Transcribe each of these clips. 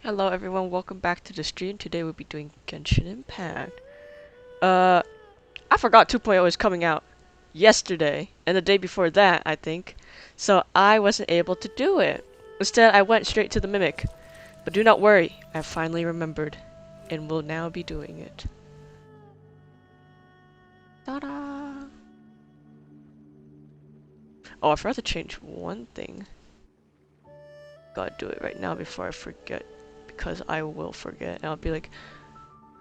Hello everyone, welcome back to the stream. Today we'll be doing Genshin Impact. I forgot 2.0 is coming out yesterday, and the day before that, I think. So I wasn't able to do it. Instead, I went straight to the Mimic. But do not worry, I finally remembered, and will now be doing it. Ta-da! Oh, I forgot to change one thing. Gotta do it right now before I forget, because I will forget. And I'll be like,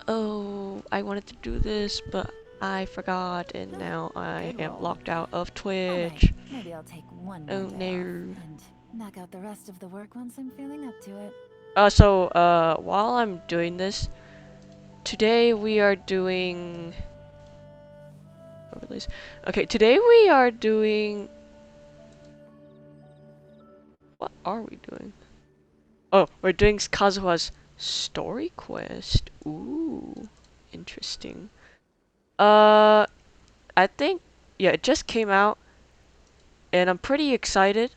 oh, I wanted to do this, but I forgot, and now I am locked out of Twitch. Maybe I'll take one Oh more day off no. and knock out the rest of the work once I'm feeling up to it. While I'm doing this, today we are doing overlays. Okay, today we are doing what are we doing? Oh, we're doing Kazuha's story quest. Ooh, interesting. Uh, I think yeah, it just came out, and I'm pretty excited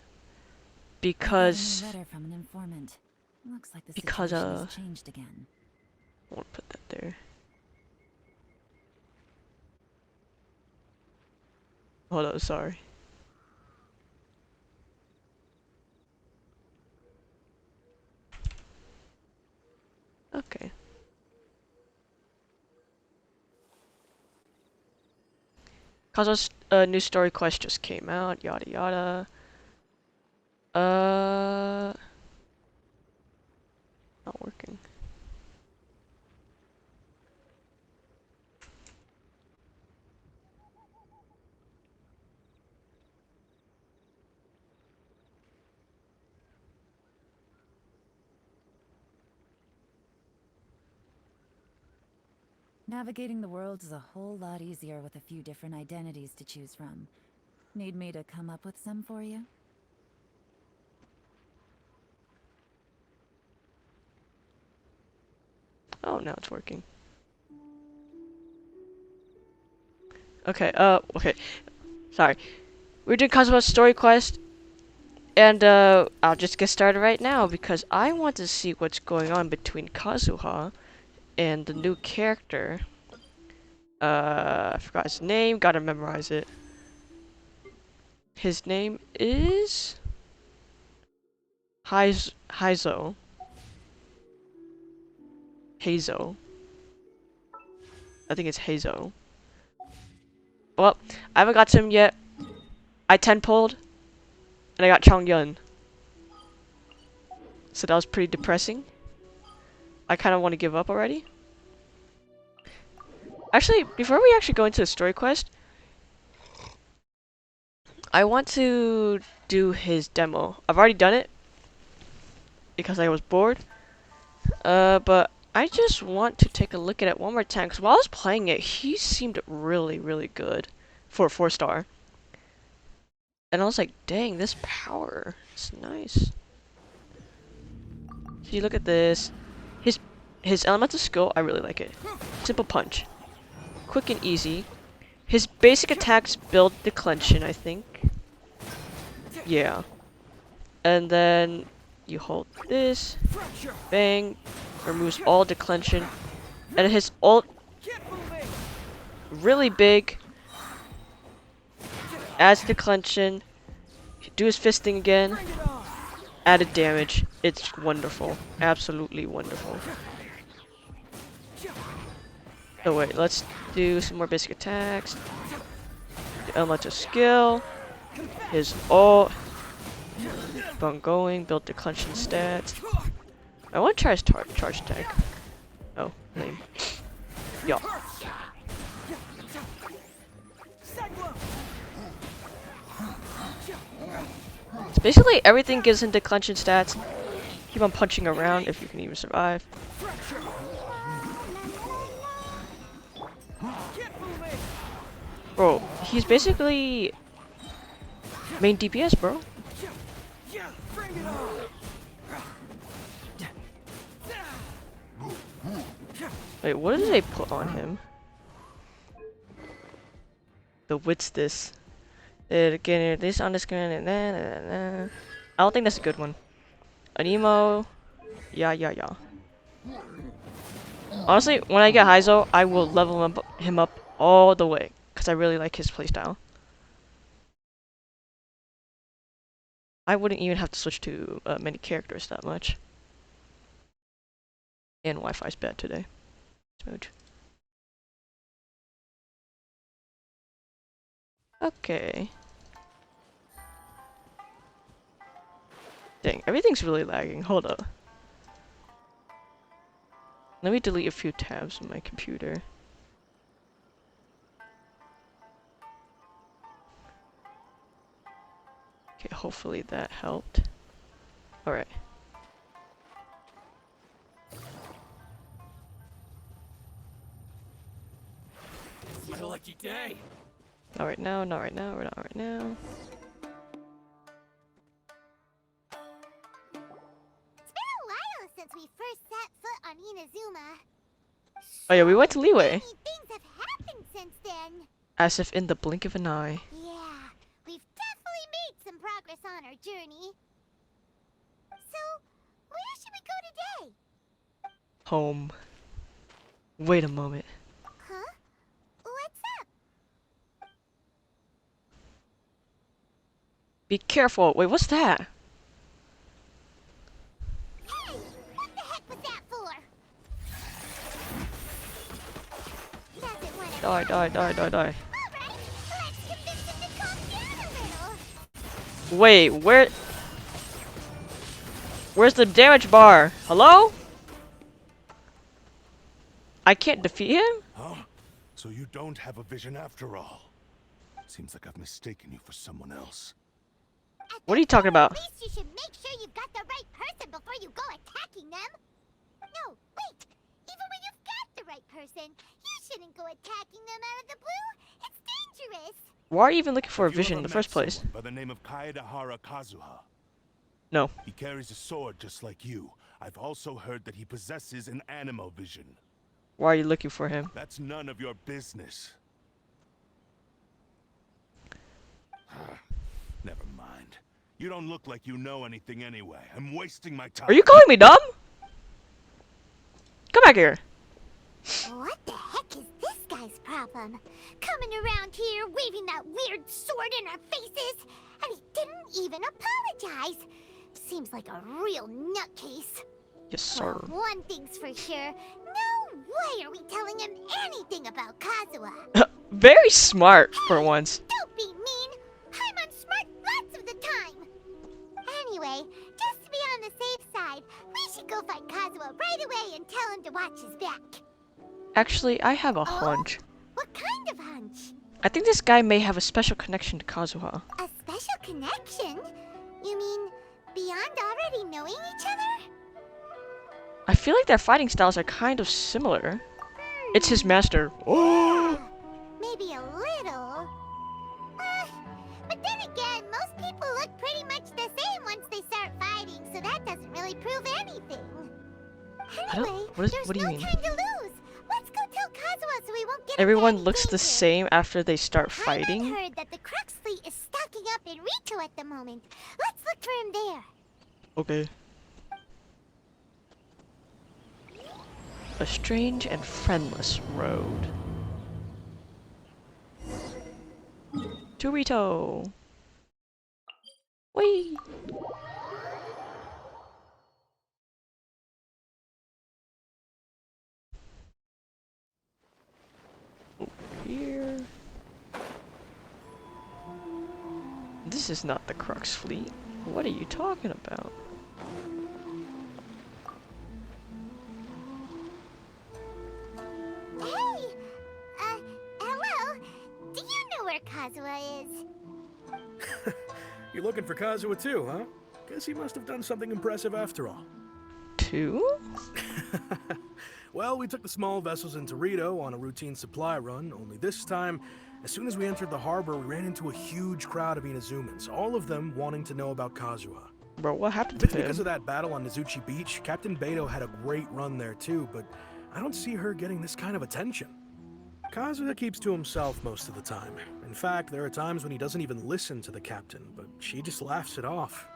because I got a new letter from an informant. Looks like the because situation has changed again. I won't put that there. Hold on, sorry. Okay. Kazuha's new story quest just came out, yada yada. Uh, not working. Navigating the world is a whole lot easier with a few different identities to choose from. Need me to come up with some for you? Oh, now it's working. Okay, okay. Sorry. We're doing Kazuha's story quest, and, I'll just get started right now because I want to see what's going on between Kazuha and the new character. I forgot his name, gotta memorize it. His name is Heizo. Hazo. I think it's Hazo. Well, I haven't got to him yet. I 10 pulled, and I got Chongyun. So that was pretty depressing. I kind of want to give up already. Actually, before we actually go into the story quest, I want to do his demo. I've already done it because I was bored. But I just want to take a look at it one more time because while I was playing it, he seemed really, really good for a 4-star. And I was like, dang, this power is nice. So you look at this. His his elemental skill, I really like it. Simple punch. Quick and easy. His basic attacks build declension, I think. Yeah. And then you hold this, bang, removes all declension. And his ult, really big, adds declension, do his fisting again, added damage. It's wonderful. Absolutely wonderful. So wait, let's do some more basic attacks. The elemental skill, his ult, keep on going, build declension stats. I want to try his charge attack. Oh, lame. Yeah. So basically everything gives him declension stats. Keep on punching around if you can even survive. Bro, he's basically main DPS, bro. Wait, what did they put on him? The what's this? Again, this on the screen and then. I don't think that's a good one. An emo, Yeah. Honestly, when I get Heizo, I will level him up all the way. Because I really like his playstyle. I wouldn't even have to switch to many characters that much. And Wi-Fi's bad today. Smooch. Okay. Dang, everything's really lagging. Hold up. Let me delete a few tabs on my computer. Okay, hopefully that helped. Alright. It's my lucky day. Not right now, not right now, not right now. It's been a while since we first set foot on Inazuma. Oh yeah, we went to Leeway. Many things have happened since then. As if in the blink of an eye. Yeah, we've definitely made some progress on our journey. So, where should we go today? Home. Wait a moment. Huh? What's up? Be careful. Wait, what's that? Hey, what the heck was that for? Doesn't wanna Die. Alright, let's convince him to calm down a little. Wait, where's the damage bar? Hello? I can't defeat him? Huh? So you don't have a vision after all? Seems like I've mistaken you for someone else. What are you talking about? At least you should make sure you've got the right person before you go attacking them. No, wait. Even when you've got the right person, you shouldn't go attacking them out of the blue. It's dangerous. Why are you even looking for a Have you vision ever in the met first place? someone by the name of Kaedahara Kazuha? No. He carries a sword just like you. I've also heard that he possesses an animo vision. Why are you looking for him? That's none of your business. Never mind. You don't look like you know anything anyway. I'm wasting my time. Are you calling me dumb? Come back here. What the heck is this guy's problem? Coming around here, waving that weird sword in our faces, and he didn't even apologize. Seems like a real nutcase. Yes, sir. Well, one thing's for sure. No way are we telling him anything about Kazuha. Very smart for once. Don't be mean. I'm unsmart lots of the time. Anyway, just to be on the safe side, we should go find Kazuha right away and tell him to watch his back. Actually, I have a hunch. What kind of hunch? I think this guy may have a special connection to Kazuha. A special connection? You mean beyond already knowing each other? I feel like their fighting styles are kind of similar. It's his master. Oh! Maybe a little. But then again, most people look pretty much the same once they start fighting, so that doesn't really prove anything. Anyway, what there's do you no mean? time to lose. Let's go tell Kazuha so we won't get Everyone into any looks the danger. same after they start I fighting. heard that the Crux fleet is stocking up in Rito at the moment. Let's look for him there. Okay. A strange and friendless road. To Rito. Whee! Over here. This is not the Crux fleet. What are you talking about? Hey! Hello? Do you know where Kazuha is? You're looking for Kazuha too, huh? Guess he must have done something impressive after all. Two? Well, we took the small vessels into Rito on a routine supply run, only this time, as soon as we entered the harbor, we ran into a huge crowd of Inazumans, all of them wanting to know about Kazuha. Bro, what happened If it's to because him? of that battle on Nizuchi Beach, Captain Beto had a great run there too, but I don't see her getting this kind of attention. Kazuha keeps to himself most of the time. In fact, there are times when he doesn't even listen to the captain, but she just laughs it off.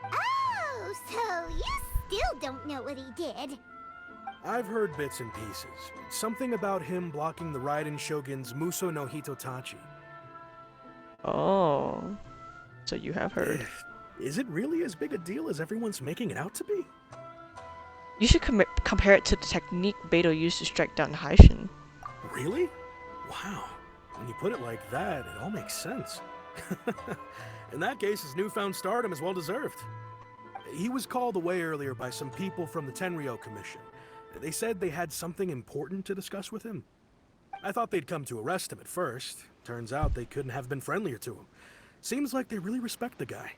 Oh, Oh, so you still don't know what he did? I've heard bits and pieces. Something about him blocking the Raiden Shogun's Muso no Hitotachi. Oh. So you have heard. Is it really as big a deal as everyone's making it out to be? You should compare it to the technique Beto used to strike down Haishin. Really? Wow. When you put it like that, it all makes sense. In that case, his newfound stardom is well deserved. He was called away earlier by some people from the Tenryo Commission. They said they had something important to discuss with him. I thought they'd come to arrest him at first. Turns out they couldn't have been friendlier to him. Seems like they really respect the guy.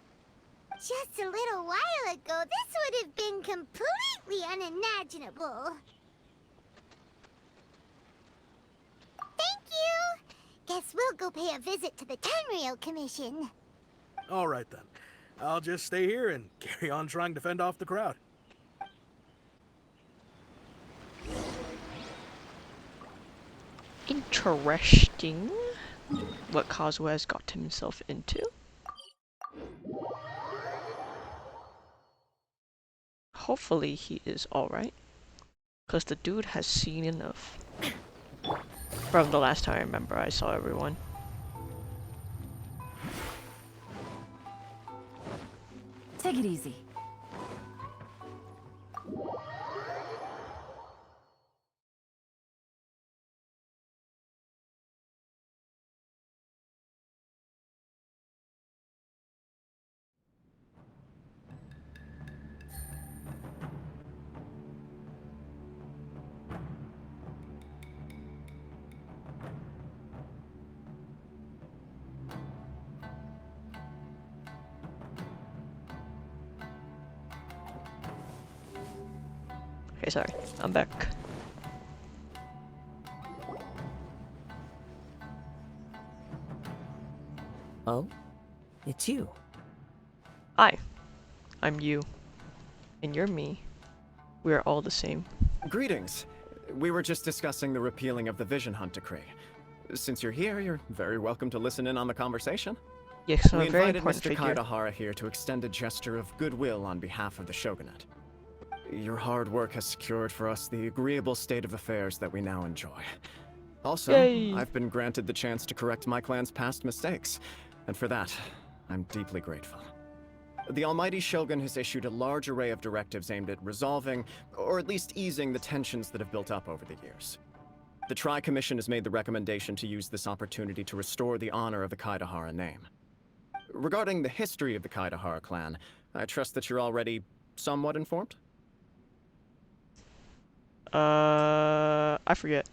Just a little while ago, this would have been completely unimaginable. Thank you! Guess we'll go pay a visit to the Tenryo Commission. All right then. I'll just stay here and carry on trying to fend off the crowd. Interesting. What Kazuha has got himself into. Hopefully he is alright. Because the dude has seen enough. From the last time I remember I saw everyone. Take it easy. Okay, sorry. I'm back. Oh? It's you. Hi. I'm you. And you're me. We are all the same. Greetings. We were just discussing the repealing of the Vision Hunt decree. Since you're here, you're very welcome to listen in on the conversation. Yes, I'm We a very invited important Mr. figure. Kaidahara here to extend a gesture of goodwill on behalf of the Shogunate. Your hard work has secured for us the agreeable state of affairs that we now enjoy. Also, Yay. I've been granted the chance to correct my clan's past mistakes, and for that, I'm deeply grateful. The Almighty Shogun has issued a large array of directives aimed at resolving, or at least easing, the tensions that have built up over the years. The Tri-Commission has made the recommendation to use this opportunity to restore the honor of the Kaidahara name. Regarding the history of the Kaidahara clan, I trust that you're already somewhat informed? I forget.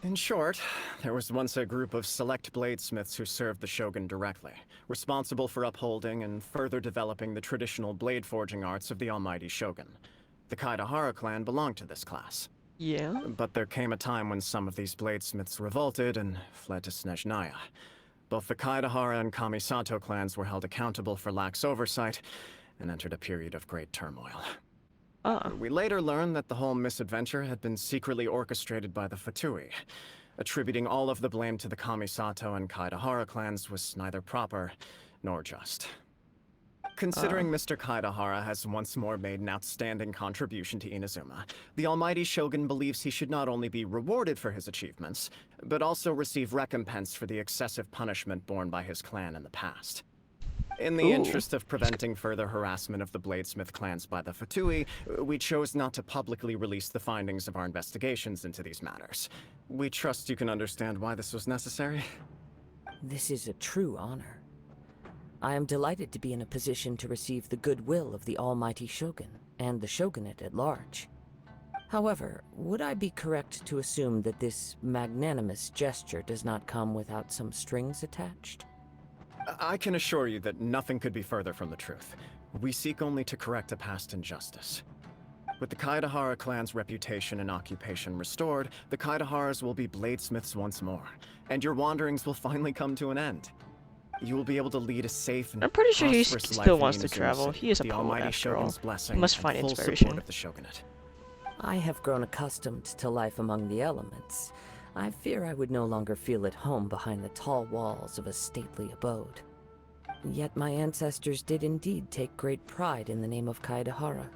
In short, there was once a group of select bladesmiths who served the Shogun directly, responsible for upholding and further developing the traditional blade forging arts of the Almighty Shogun. The Kaidahara clan belonged to this class. Yeah. But there came a time when some of these bladesmiths revolted and fled to Snezhnaya. Both the Kaidahara and Kamisato clans were held accountable for lax oversight and entered a period of great turmoil. Ah. We later learned that the whole misadventure had been secretly orchestrated by the Fatui. Attributing all of the blame to the Kamisato and Kaidahara clans was neither proper nor just. Considering Mr. Kaidahara has once more made an outstanding contribution to Inazuma, the Almighty Shogun believes he should not only be rewarded for his achievements, but also receive recompense for the excessive punishment borne by his clan in the past. In the Ooh. interest of preventing further harassment of the Bladesmith clans by the Fatui, we chose not to publicly release the findings of our investigations into these matters. We trust you can understand why this was necessary. This is a true honor. I am delighted to be in a position to receive the goodwill of the Almighty Shogun, and the Shogunate at large. However, would I be correct to assume that this magnanimous gesture does not come without some strings attached? I can assure you that nothing could be further from the truth. We seek only to correct a past injustice. With the Kaidahara clan's reputation and occupation restored, the Kaidaharas will be bladesmiths once more, and your wanderings will finally come to an end. You will be able to lead a safe and I'm pretty sure he prosperous life still in wants to Inazuma travel. City, He is a the poet Almighty after all. Shogun's blessing He must and find full inspiration. support of the Shogunate. I have grown accustomed to life among the elements. I fear I would no longer feel at home behind the tall walls of a stately abode. Yet my ancestors did indeed take great pride in the name of Kaedahara,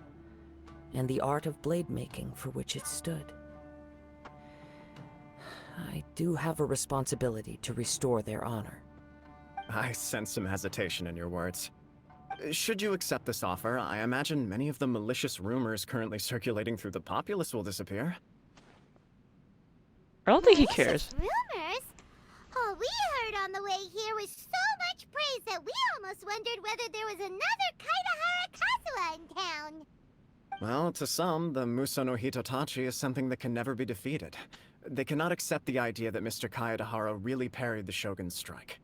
and the art of blade making for which it stood. I do have a responsibility to restore their honor. I sense some hesitation in your words. Should you accept this offer, I imagine many of the malicious rumors currently circulating through the populace will disappear. I don't think he Malicious cares. rumors? All we heard on the way here was so much praise that we almost wondered whether there was another Kaedahara Kazuha in town. Well, to some, the Muso no Hitotachi is something that can never be defeated. They cannot accept the idea that Mr. Kaedahara really parried the Shogun's strike.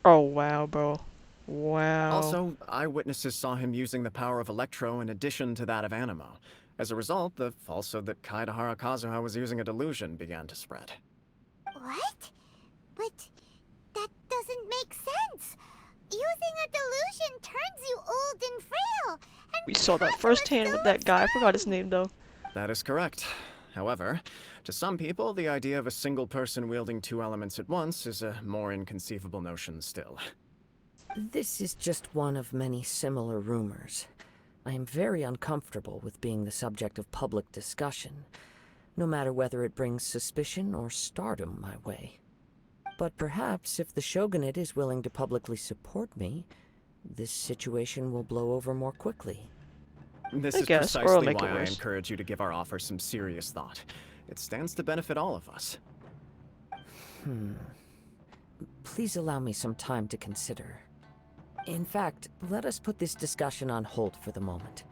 Oh wow, bro. Wow. Also, eyewitnesses saw him using the power of Electro in addition to that of Animo. As a result, the falsehood that Kaedahara Kazuha was using a delusion began to spread. What? But that doesn't make sense. Using a delusion turns you old and frail. And We saw that Kazuha's firsthand so with that guy. I forgot his strong. name though. That is correct. However, to some people, the idea of a single person wielding two elements at once is a more inconceivable notion still. This is just one of many similar rumors. I am very uncomfortable with being the subject of public discussion, no matter whether it brings suspicion or stardom my way. But perhaps if the Shogunate is willing to publicly support me, this situation will blow over more quickly. This I is guess, or it'll precisely make it why I worse. encourage you to give our offer some serious thought. It stands to benefit all of us. Please allow me some time to consider. In fact, let us put this discussion on hold for the moment.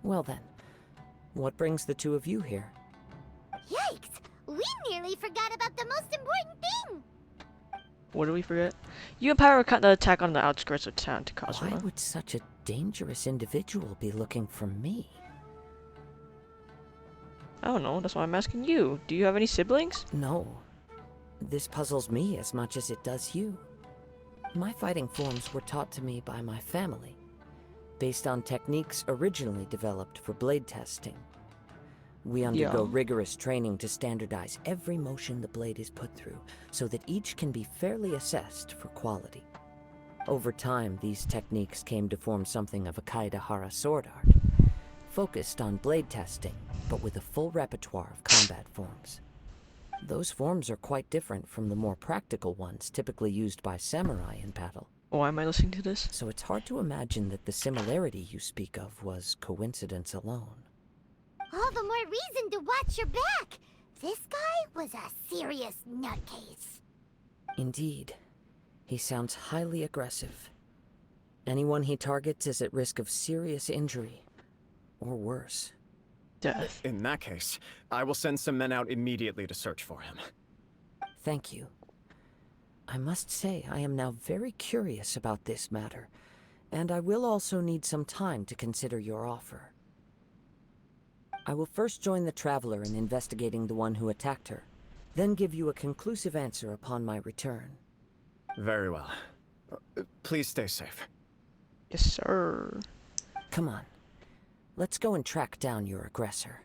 Well then, what brings the two of you here? Yikes! We nearly forgot about the most important thing. What did we forget? You and Pyro caught the attack on the outskirts of town to Why Kazuha. would such a dangerous individual be looking for me? I don't know, that's why I'm asking you. Do you have any siblings? No. This puzzles me as much as it does you. My fighting forms were taught to me by my family, based on techniques originally developed for blade testing. We undergo Yeah. rigorous training to standardize every motion the blade is put through, so that each can be fairly assessed for quality. Over time, these techniques came to form something of a Kaedahara sword art, focused on blade testing, but with a full repertoire of combat forms. Those forms are quite different from the more practical ones typically used by samurai in battle, Why am I listening to this? so it's hard to imagine that the similarity you speak of was coincidence alone. All the more reason to watch your back. This guy was a serious nutcase. Indeed. He sounds highly aggressive. Anyone he targets is at risk of serious injury, or worse. Death. In that case, I will send some men out immediately to search for him. Thank you. I must say I am now very curious about this matter, and I will also need some time to consider your offer. I will first join the Traveler in investigating the one who attacked her, then give you a conclusive answer upon my return. Very well. Please stay safe. Yes, sir. Come on. Let's go and track down your aggressor.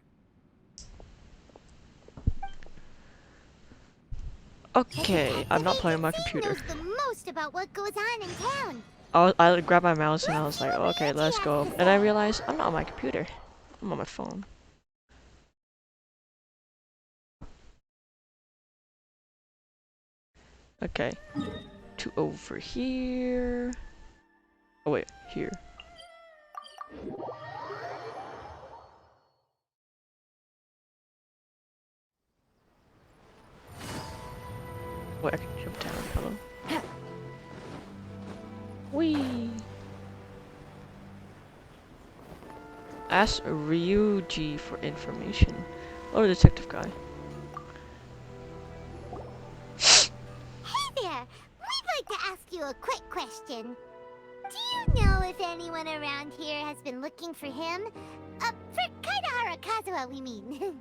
Okay, I'm not playing on my He computer. knows the most about what goes on in town. I grabbed my mouse and I was like, oh, okay, let's go. And I realized I'm not on my computer. I'm on my phone. Okay. To over here. Oh wait, here. Wait, I can jump down. Hello. Whee! Ask Ryuji for information. Oh, detective guy. Hey there! We'd like to ask you a quick question. Do you know if anyone around here has been looking for him? For Kaedahara Kazuha, we mean.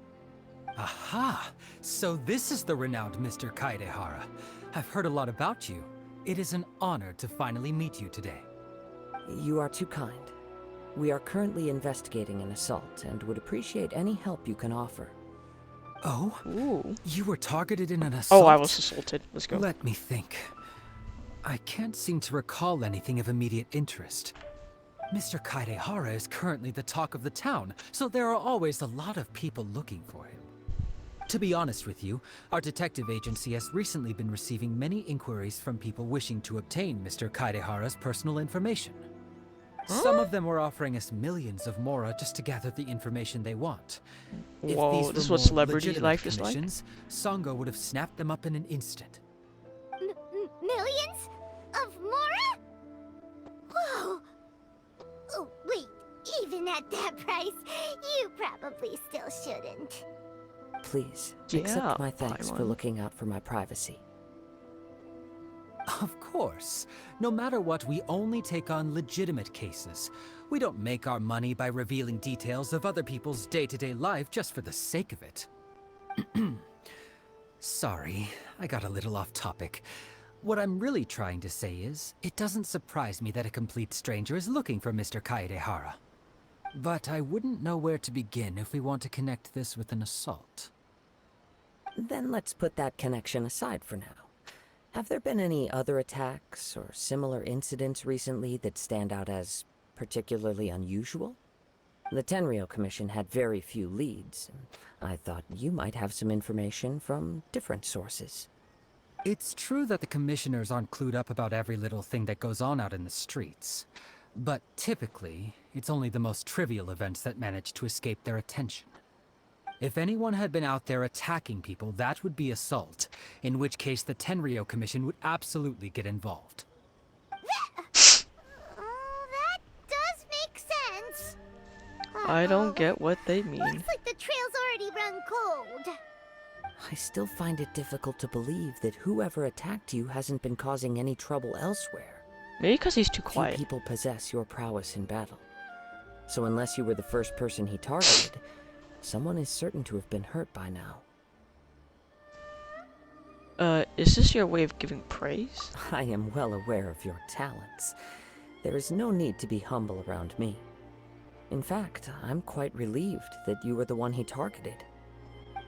Aha! So this is the renowned Mr. Kaedehara. I've heard a lot about you. It is an honor to finally meet you today. You are too kind. We are currently investigating an assault and would appreciate any help you can offer. Oh? Ooh. You were targeted in an assault? Oh, I was assaulted. Let's go. Let me think. I can't seem to recall anything of immediate interest. Mr. Kaidehara is currently the talk of the town, so there are always a lot of people looking for him. To be honest with you, our detective agency has recently been receiving many inquiries from people wishing to obtain Mr. Kaidehara's personal information. Some of them were offering us millions of mora just to gather the information they want. Whoa, If this these is were what more celebrity legitimate life is like? commissions, Sango would have snapped them up in an instant. Millions? Of Mora? Whoa! Oh, wait, even at that price, you probably still shouldn't. Please, Yeah, accept my thanks for Paimon. looking out for my privacy. Of course. No matter what, we only take on legitimate cases. We don't make our money by revealing details of other people's day-to-day life just for the sake of it. Sorry, I got a little off topic. What I'm really trying to say is, it doesn't surprise me that a complete stranger is looking for Mr. Kaedehara. But I wouldn't know where to begin if we want to connect this with an assault. Then let's put that connection aside for now. Have there been any other attacks or similar incidents recently that stand out as particularly unusual? The Tenryou Commission had very few leads, and I thought you might have some information from different sources. It's true that the commissioners aren't clued up about every little thing that goes on out in the streets. But typically, it's only the most trivial events that manage to escape their attention. If anyone had been out there attacking people, that would be assault, in which case the Tenryou Commission would absolutely get involved. Oh, that does make sense. I don't Uh-oh. get what they mean. Looks like the trail's already run cold. I still find it difficult to believe that whoever attacked you hasn't been causing any trouble elsewhere. Maybe because he's too Few quiet. people possess your prowess in battle. So unless you were the first person he targeted, someone is certain to have been hurt by now. Is this your way of giving praise? I am well aware of your talents. There is no need to be humble around me. In fact, I'm quite relieved that you were the one he targeted.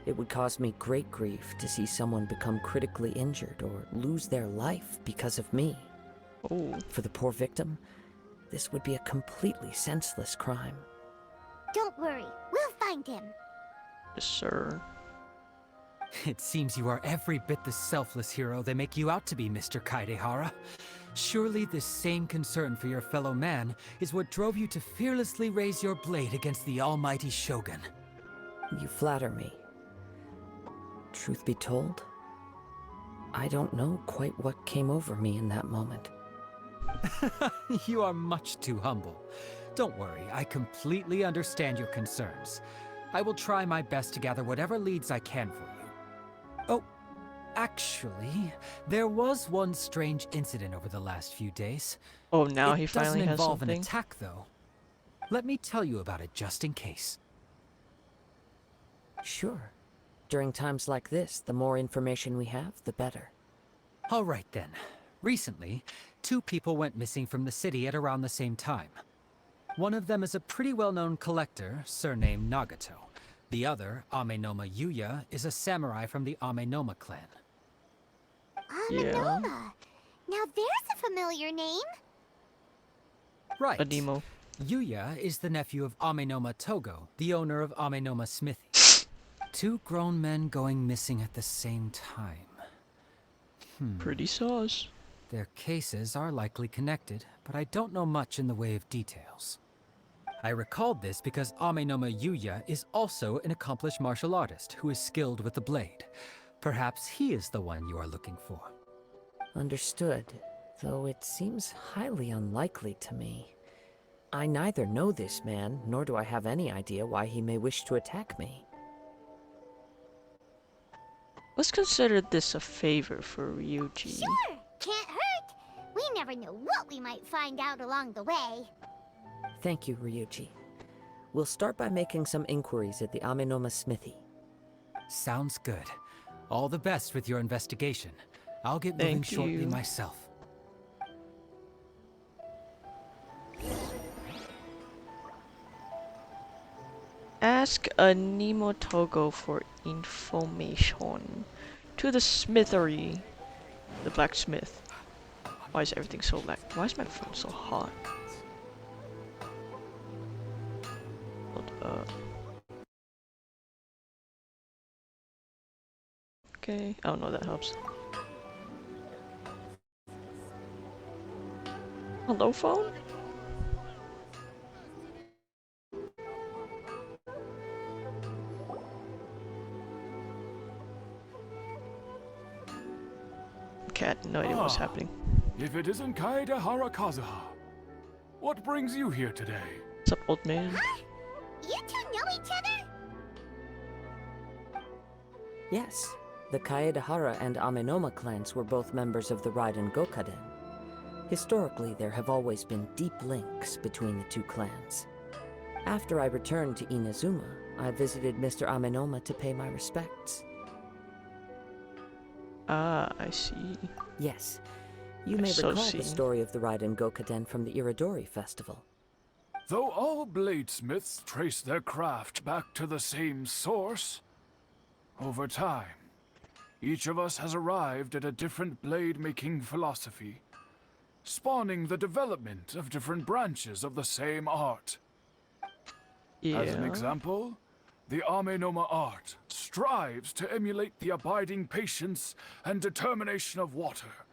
It would cause me great grief to see someone become critically injured or lose their life because of me. Oh, For the poor victim, this would be a completely senseless crime. Don't worry, we'll find him. yes, sir. It seems you are every bit the selfless hero they make you out to be, Mr. Kaedehara. Surely this same concern for your fellow man is what drove you to fearlessly raise your blade against the almighty Shogun. You flatter me. Truth be told, I don't know quite what came over me in that moment. You are much too humble. Don't worry, I completely understand your concerns. I will try my best to gather whatever leads I can for you. Oh, actually, there was one strange incident over the last few days. Oh, now It he finally doesn't has involve something. an attack, though. Let me tell you about it just in case. Sure. During times like this, the more information we have, the better. All right then. Recently, 2 people went missing from the city at around the same time. One of them is a pretty well-known collector, surnamed Nagato. The other, Amenoma Yuya, is a samurai from the Amenoma clan. Amenoma. Now there's a familiar name. Right. A Nemo. Yuya is the nephew of Amenoma Togo, the owner of Amenoma Smithy. 2 grown men going missing at the same time. Pretty sauce. Their cases are likely connected, but I don't know much in the way of details. I recalled this because Amenoma Yuya is also an accomplished martial artist who is skilled with the blade. Perhaps he is the one you are looking for. Understood, though it seems highly unlikely to me. I neither know this man, nor do I have any idea why he may wish to attack me. Let's consider this a favor for Ryuji. Sure, can't hurt. We never know what we might find out along the way. Thank you, Ryuji. We'll start by making some inquiries at the Amenoma Smithy. Sounds good. All the best with your investigation. I'll get moving Thank shortly you. myself. Ask a Nemo Togo for information. To the smithery. The blacksmith. Why is everything so lag? Why is my phone so hot? Hold up. Okay, I don't know if that helps. Hello, phone? Okay, I had no idea what was happening. If it isn't Kaedehara Kazuha, what brings you here today? What's up, old man? You two know each other? Yes, the Kaedehara and Amenoma clans were both members of the Raiden Gokaden. Historically, there have always been deep links between the two clans. After I returned to Inazuma, I visited Mr. Amenoma to pay my respects. Ah, I see. Yes, you I may so recall see. the story of the Raiden Gokaden from the Iridori Festival. Though all bladesmiths trace their craft back to the same source, over time, each of us has arrived at a different blade-making philosophy, spawning the development of different branches of the same art. Yeah. As an example, the Amenoma art strives to emulate the abiding patience and determination of water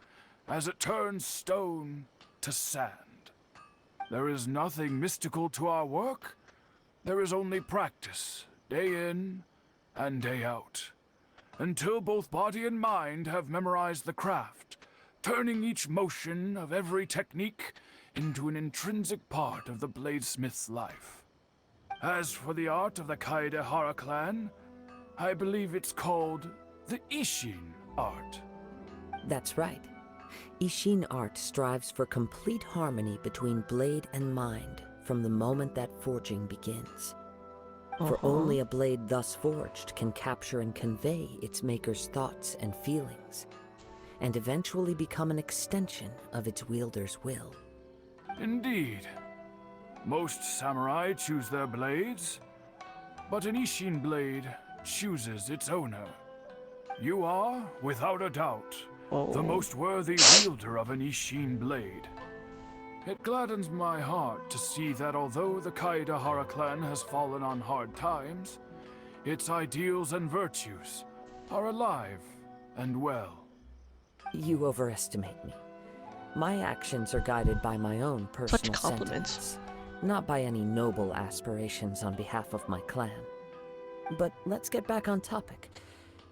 as it turns stone to sand. There is nothing mystical to our work. There is only practice, day in and day out, until both body and mind have memorized the craft, turning each motion of every technique into an intrinsic part of the bladesmith's life. As for the art of the Kaedehara clan, I believe it's called the Ishin art. That's right. Ishin art strives for complete harmony between blade and mind from the moment that forging begins. For only a blade thus forged can capture and convey its maker's thoughts and feelings, and eventually become an extension of its wielder's will. Indeed. Most samurai choose their blades, but an Ishin blade chooses its owner. You are, without a doubt, the most worthy wielder of an Ishin blade. It gladdens my heart to see that although the Kaedehara clan has fallen on hard times, its ideals and virtues are alive and well. You overestimate me. My actions are guided by my own personal compliments. sentiments, not by any noble aspirations on behalf of my clan. But let's get back on topic.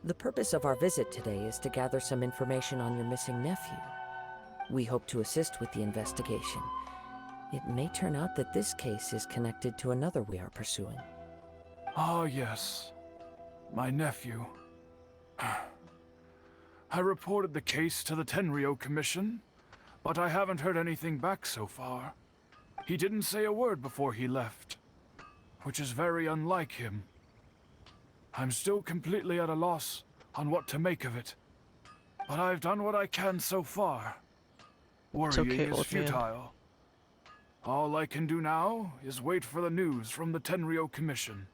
The purpose of our visit today is to gather some information on your missing nephew. We hope to assist with the investigation. It may turn out that this case is connected to another we are pursuing. Ah, yes. My nephew. I reported the case to the Tenryo Commission, but I haven't heard anything back so far. He didn't say a word before he left, which is very unlike him. I'm still completely at a loss on what to make of it, but I've done what I can so far. Worrying okay, is old man. futile. All I can do now is wait for the news from the Tenryo Commission.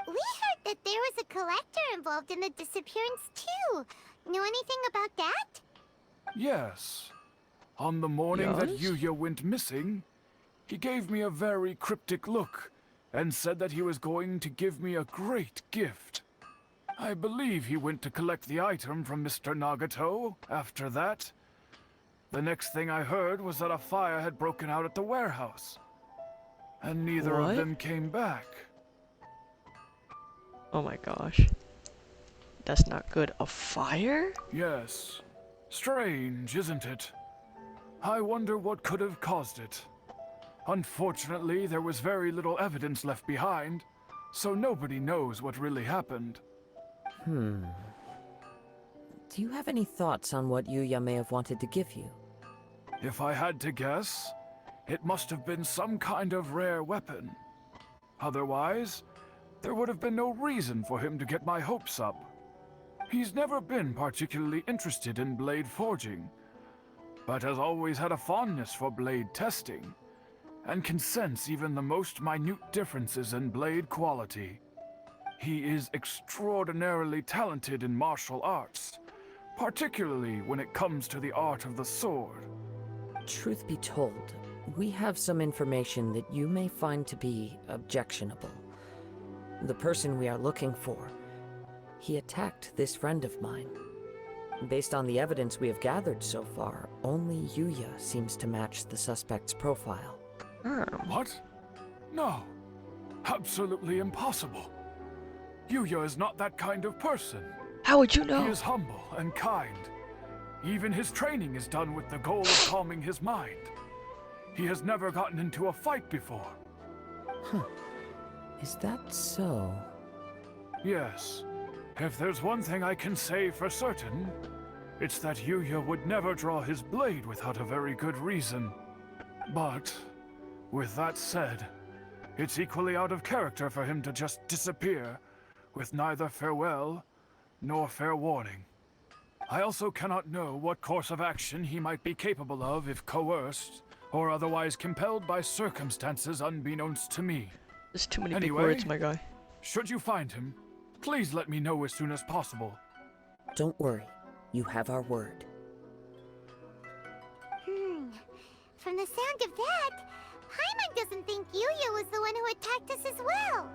We heard that there was a collector involved in the disappearance too. Know anything about that? Yes. On the morning that Yes? Yuya went missing, he gave me a very cryptic look and said that he was going to give me a great gift. I believe he went to collect the item from Mr. Nagato after that. The next thing I heard was that a fire had broken out at the warehouse, and neither What? of them came back. Oh my gosh. That's not good. A fire? Yes. Strange, isn't it? I wonder what could have caused it. Unfortunately, there was very little evidence left behind, so nobody knows what really happened. Do you have any thoughts on what Yuya may have wanted to give you? If I had to guess, it must have been some kind of rare weapon. Otherwise, there would have been no reason for him to get my hopes up. He's never been particularly interested in blade forging, but has always had a fondness for blade testing, and can sense even the most minute differences in blade quality. He is extraordinarily talented in martial arts, particularly when it comes to the art of the sword. Truth be told, we have some information that you may find to be objectionable. The person we are looking for, he attacked this friend of mine. Based on the evidence we have gathered so far, only Yuya seems to match the suspect's profile. What? No. Absolutely impossible. Yuya is not that kind of person. How would you He know? is humble and kind. Even his training is done with the goal of calming his mind. He has never gotten into a fight before. Is that so? Yes. If there's one thing I can say for certain, it's that Yuya would never draw his blade without a very good reason. But, with that said, it's equally out of character for him to just disappear, with neither farewell nor fair warning. I also cannot know what course of action he might be capable of if coerced, or otherwise compelled by circumstances unbeknownst to me. There's too many big Anyway. words, my guy. Should you find him, please let me know as soon as possible. Don't worry. You have our word. From the sound of that, Paimon doesn't think Yuya was the one who attacked us as well.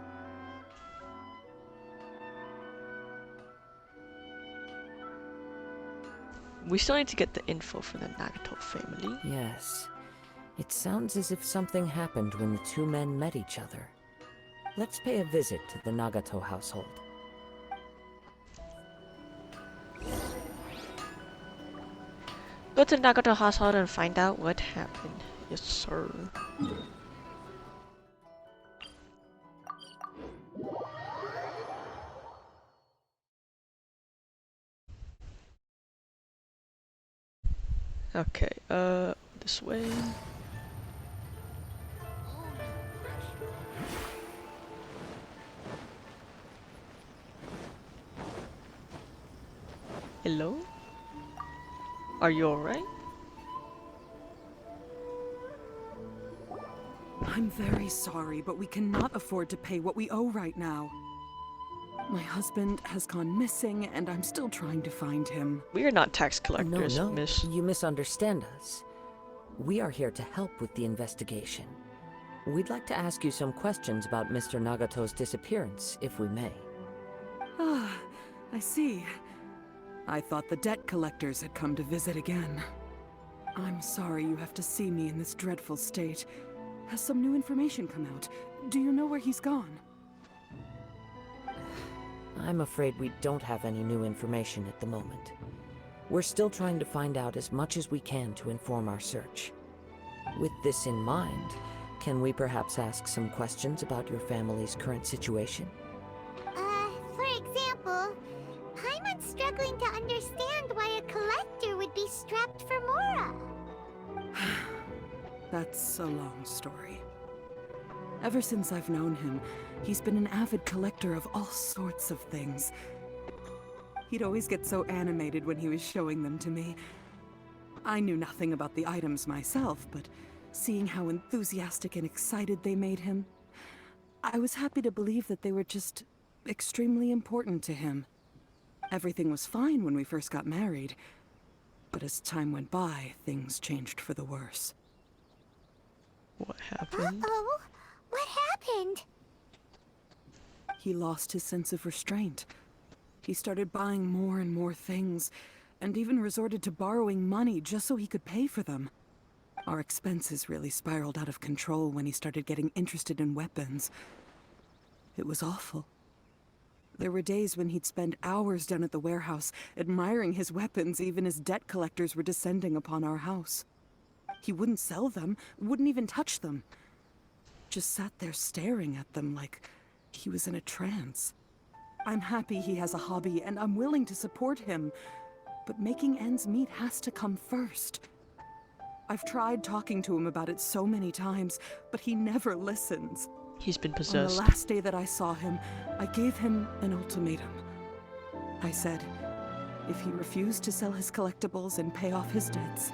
We still need to get the info for the Nagato family. Yes. It sounds as if something happened when the two men met each other. Let's pay a visit to the Nagato household. Go to Nagato household and find out what happened. Yes, sir. Okay, this way. Hello? Are you alright? I'm very sorry, but we cannot afford to pay what we owe right now. My husband has gone missing, and I'm still trying to find him. We are not tax collectors, No, miss. you misunderstand us. We are here to help with the investigation. We'd like to ask you some questions about Mr. Nagato's disappearance, if we may. Ah, I see. I thought the debt collectors had come to visit again. I'm sorry you have to see me in this dreadful state. Has some new information come out? Do you know where he's gone? I'm afraid we don't have any new information at the moment. We're still trying to find out as much as we can to inform our search. With this in mind, can we perhaps ask some questions about your family's current situation? For example, Paimon's struggling to understand why a collector would be strapped for Mora. That's a long story. Ever since I've known him, he's been an avid collector of all sorts of things. He'd always get so animated when he was showing them to me. I knew nothing about the items myself, but seeing how enthusiastic and excited they made him, I was happy to believe that they were just extremely important to him. Everything was fine when we first got married, but as time went by, things changed for the worse. What happened? Uh-oh. What happened? He lost his sense of restraint. He started buying more and more things, and even resorted to borrowing money just so he could pay for them. Our expenses really spiraled out of control when he started getting interested in weapons. It was awful. There were days when he'd spend hours down at the warehouse, admiring his weapons even as debt collectors were descending upon our house. He wouldn't sell them, wouldn't even touch them. Just sat there staring at them like he was in a trance. I'm happy he has a hobby, and I'm willing to support him, but making ends meet has to come first. I've tried talking to him about it so many times, but he never listens. He's been On the possessed. last day that I saw him, I gave him an ultimatum. I said, if he refused to sell his collectibles and pay off his debts,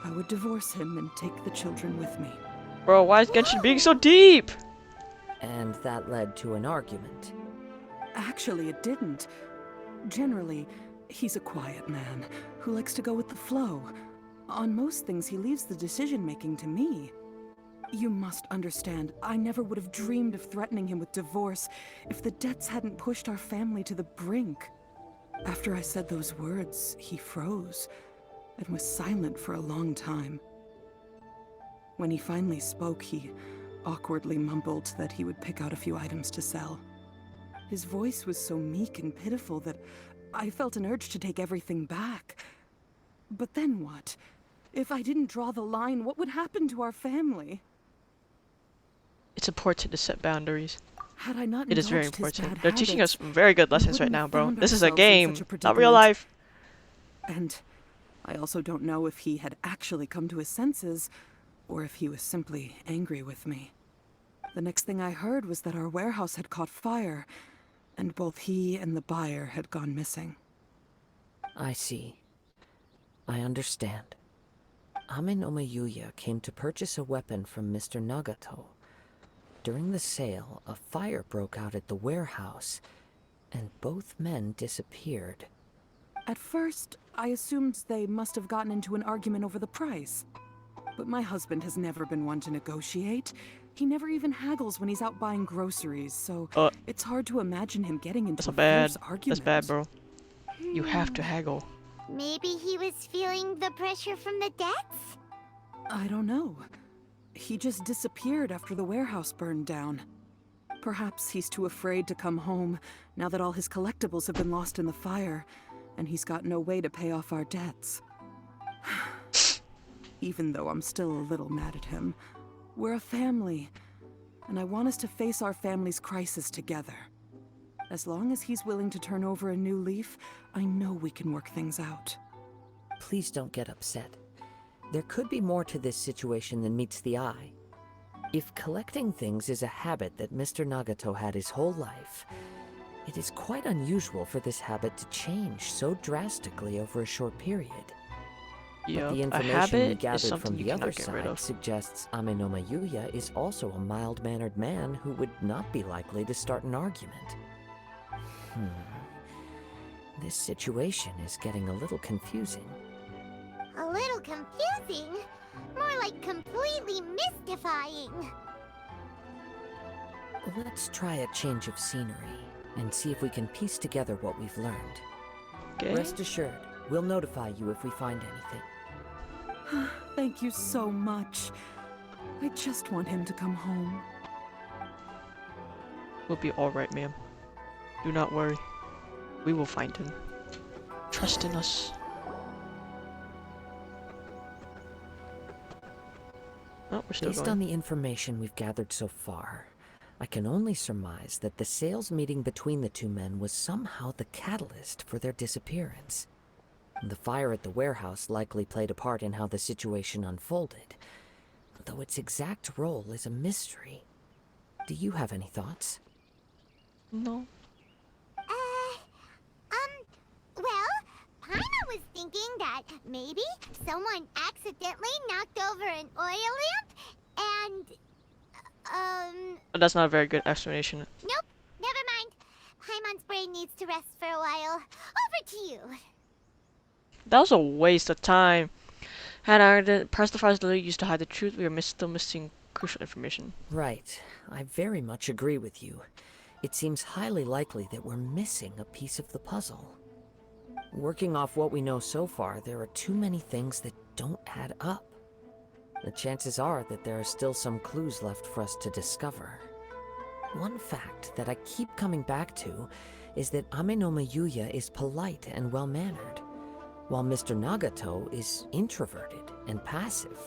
I would divorce him and take the children with me. Bro, why is Genshin being so deep? And that led to an argument. Actually, it didn't. Generally, he's a quiet man who likes to go with the flow. On most things, he leaves the decision-making to me. You must understand, I never would have dreamed of threatening him with divorce if the debts hadn't pushed our family to the brink. After I said those words, he froze and was silent for a long time. When he finally spoke, he awkwardly mumbled that he would pick out a few items to sell. His voice was so meek and pitiful that I felt an urge to take everything back. But then what? If I didn't draw the line, what would happen to our family? It's important to set boundaries. Had I not It is very indulged his important. bad They're teaching us habits, very good we lessons right wouldn't now, have bro. found This is a ourselves in game, such a not real predicament. life. And I also don't know if he had actually come to his senses, or if he was simply angry with me. The next thing I heard was that our warehouse had caught fire, and both he and the buyer had gone missing. I see. I understand. Ame no Yuya came to purchase a weapon from Mr. Nagato. During the sale, a fire broke out at the warehouse, and both men disappeared. At first, I assumed they must have gotten into an argument over the price. But my husband has never been one to negotiate. He never even haggles when he's out buying groceries, so it's hard to imagine him getting into That's a bad. fierce argument. That's bad, bro. You have to haggle. Maybe he was feeling the pressure from the debts? I don't know. He just disappeared after the warehouse burned down. Perhaps he's too afraid to come home now that all his collectibles have been lost in the fire, and he's got no way to pay off our debts. Even though I'm still a little mad at him, we're a family, and I want us to face our family's crisis together. As long as he's willing to turn over a new leaf, I know we can work things out. Please don't get upset. There could be more to this situation than meets the eye. If collecting things is a habit that Mr. Nagato had his whole life, it is quite unusual for this habit to change so drastically over a short period. But the Yup, a information we habit is gathered something from you the other cannot get rid side of. suggests Ame no Yuya is also a mild-mannered man who would not be likely to start an argument. This situation is getting a little confusing. A little confusing? More like completely mystifying. Let's try a change of scenery and see if we can piece together what we've learned. Okay. Rest assured, we'll notify you if we find anything. Thank you so much. I just want him to come home. We'll be alright, ma'am. Do not worry. We will find him. Trust in us. Oh, we're still Based going. on the information we've gathered so far, I can only surmise that the sales meeting between the two men was somehow the catalyst for their disappearance. The fire at the warehouse likely played a part in how the situation unfolded, though its exact role is a mystery. Do you have any thoughts? No. Well, Paimon was thinking that maybe someone accidentally knocked over an oil lamp and, That's not a very good explanation. nope, never mind. Paimon's brain needs to rest for a while. Over to you. That was a waste of time. Had I pressed the files literally used to hide the truth, we are still missing crucial information. Right. I very much agree with you. It seems highly likely that we're missing a piece of the puzzle. Working off what we know so far, there are too many things that don't add up. The chances are that there are still some clues left for us to discover. One fact that I keep coming back to is that Ame no Yuya is polite and well-mannered, while Mr. Nagato is introverted and passive.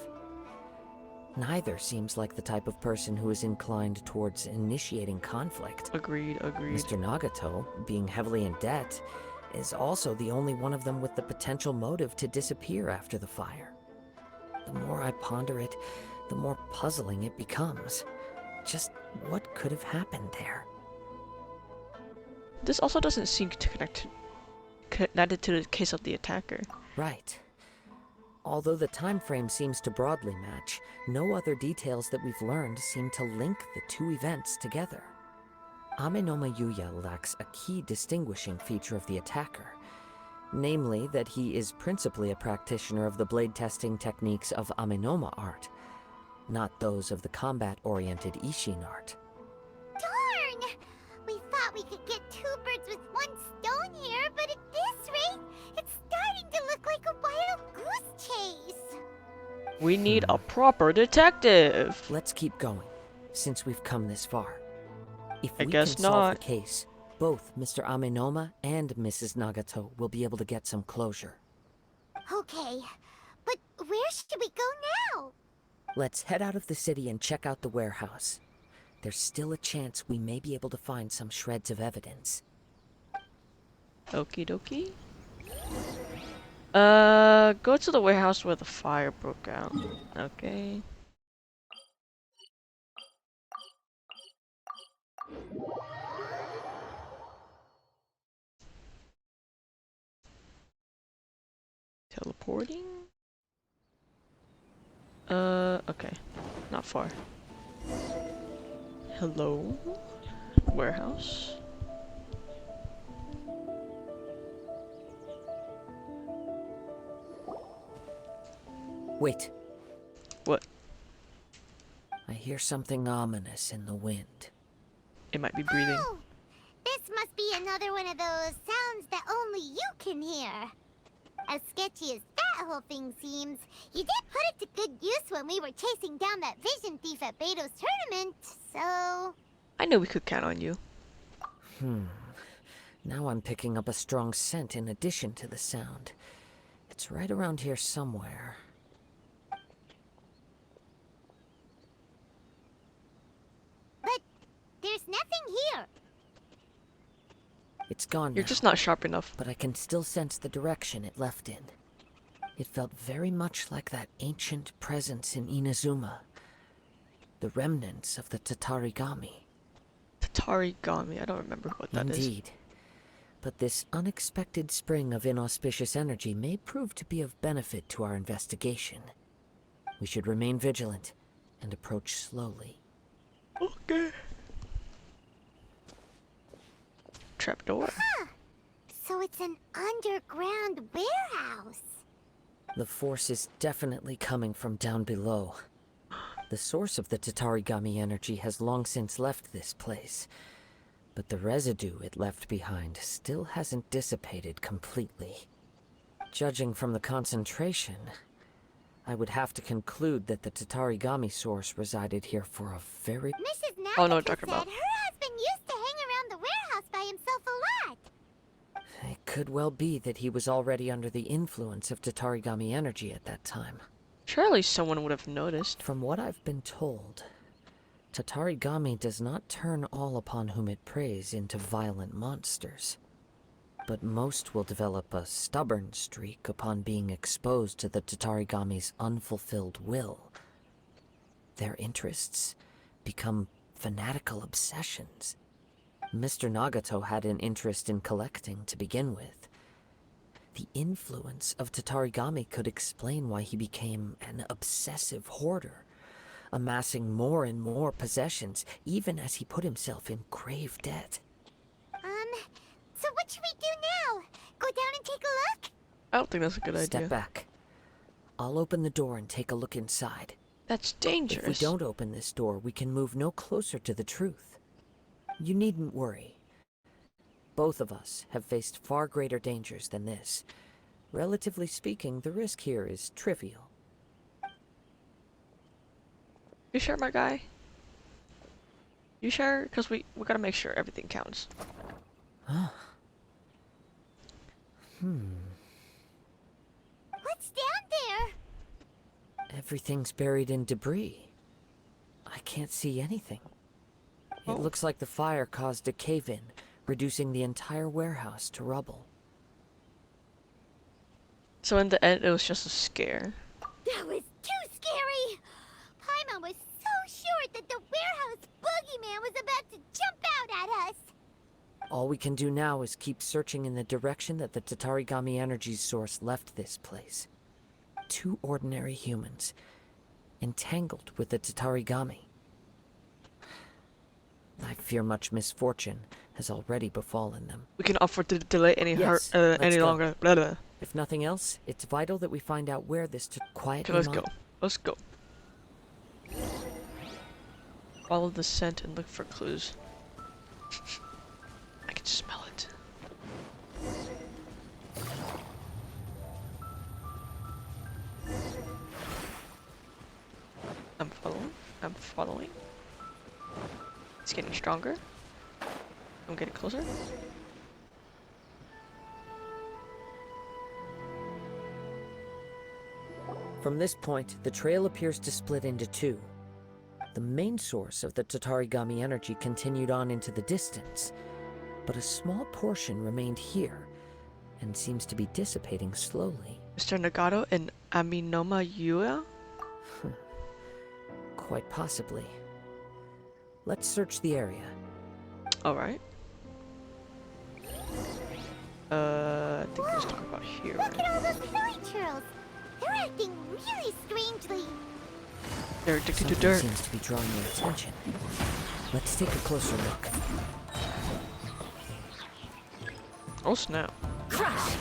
Neither seems like the type of person who is inclined towards initiating conflict. Agreed, agreed. Mr. Nagato, being heavily in debt, is also the only one of them with the potential motive to disappear after the fire. The more I ponder it, the more puzzling it becomes. Just what could have happened there? This also doesn't seem to connected to the case of the attacker. Right. Although the time frame seems to broadly match, no other details that we've learned seem to link the two events together. Ame no Yuya lacks a key distinguishing feature of the attacker, Namely, that he is principally a practitioner of the blade testing techniques of Amenoma art, not those of the combat-oriented Ishin art. Darn! We thought we could get two birds with one stone here, but at this rate, it's starting to look like a wild goose chase. We need a proper detective. Let's keep going, since we've come this far. If I we guess can solve not. the case, both Mr. Amenoma and Mrs. Nagato will be able to get some closure. Okay, but where should we go now? Let's head out of the city and check out the warehouse. There's still a chance we may be able to find some shreds of evidence. Okie dokie. Go to the warehouse where the fire broke out. Okay. Teleporting? Okay. Not far. Hello? Warehouse? Wait, What? I hear something ominous in the wind. It might be breathing. Oh, this must be another one of those sounds that only you can hear. As sketchy as that whole thing seems, you did put it to good use when we were chasing down that vision thief at Beto's tournament, so... I knew we could count on you. Now I'm picking up a strong scent in addition to the sound. It's right around here somewhere. But there's nothing here. It's gone You're now, just not sharp enough. but I can still sense the direction it left in. It felt very much like that ancient presence in Inazuma. The remnants of the Tatarigami. Tatarigami, I don't remember what that is. Indeed. But this unexpected spring of inauspicious energy may prove to be of benefit to our investigation. We should remain vigilant and approach slowly. Okay. Trapdoor. So it's an underground warehouse. The force is definitely coming from down below. The source of the Tatarigami energy has long since left this place, but the residue it left behind still hasn't dissipated completely. Judging from the concentration, I would have to conclude that the Tatarigami source resided here for a very... Mrs. Nagato Oh, no, what you're said talking about. her husband used to hang around the warehouse by himself a lot. It could well be that he was already under the influence of Tatarigami energy at that time. Surely someone would have noticed. From what I've been told, Tatarigami does not turn all upon whom it preys into violent monsters. But most will develop a stubborn streak upon being exposed to the Tatarigami's unfulfilled will. Their interests become fanatical obsessions. Mr. Nagato had an interest in collecting to begin with. The influence of Tatarigami could explain why he became an obsessive hoarder, amassing more and more possessions, even as he put himself in grave debt. So what should we do now? Go down and take a look? I don't think that's a good Step idea. back. I'll open the door and take a look inside. That's If we dangerous. don't open this door, we can move no closer to the truth. You needn't worry. Both of us have faced far greater dangers than this. Relatively speaking, the risk here is trivial. You sure, my guy? You sure? Because we gotta make sure everything counts. What's down there? Everything's buried in debris. I can't see anything. Oh. It looks like the fire caused a cave-in, reducing the entire warehouse to rubble. So in the end, it was just a scare. That was too scary! Paimon was so sure that the warehouse boogeyman was about to jump out at us! All we can do now is keep searching in the direction that the Tatarigami energy source left this place. Two ordinary humans, entangled with the Tatarigami. I fear much misfortune has already befallen them. We can afford to delay any Yes, any let's go. longer. Blah, blah. If nothing else, it's vital that we find out where this Okay, quietly let's go. Let's go. Follow the scent and look for clues. I can smell it. I'm following. I'm following. It's getting stronger. I'm getting closer. From this point, the trail appears to split into two. The main source of the Tatarigami energy continued on into the distance, but a small portion remained here and seems to be dissipating slowly. Mr. Nagato and Aminoma Yua? Quite possibly. Let's search the area. Alright. I think let's talk about here. Look at all those hilly churls. They're acting really strangely. They're addicted to Something dirt. seems to be drawing your attention. Let's take a closer look. Oh snap. Crush!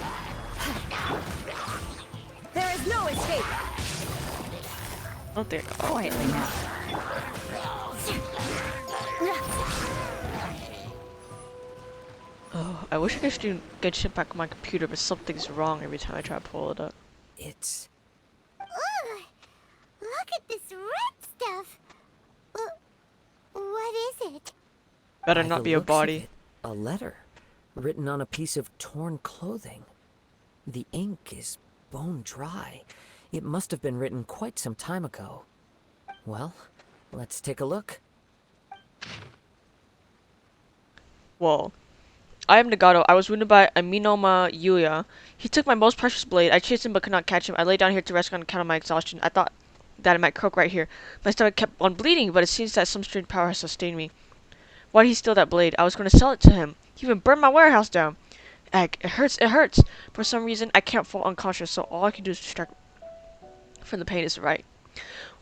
There is no escape! Oh, there. Quietly now. Oh, I wish I could do Genshin Impact on my computer, but something's wrong every time I try to pull it up. It's... Ugh! Look at this red stuff. What is it? Better by not the be a looks of body. it, a letter, written on a piece of torn clothing. The ink is bone dry. It must have been written quite some time ago. Well, let's take a look. Whoa. I am Nagato. I was wounded by Aminoma Yuya. He took my most precious blade. I chased him but could not catch him. I lay down here to rest on account of my exhaustion. I thought that I might croak right here. My stomach kept on bleeding, but it seems that some strange power has sustained me. Why did he steal that blade? I was going to sell it to him. He even burned my warehouse down. Egg, it hurts, it hurts. For some reason, I can't fall unconscious, so all I can do is distract from the pain is right.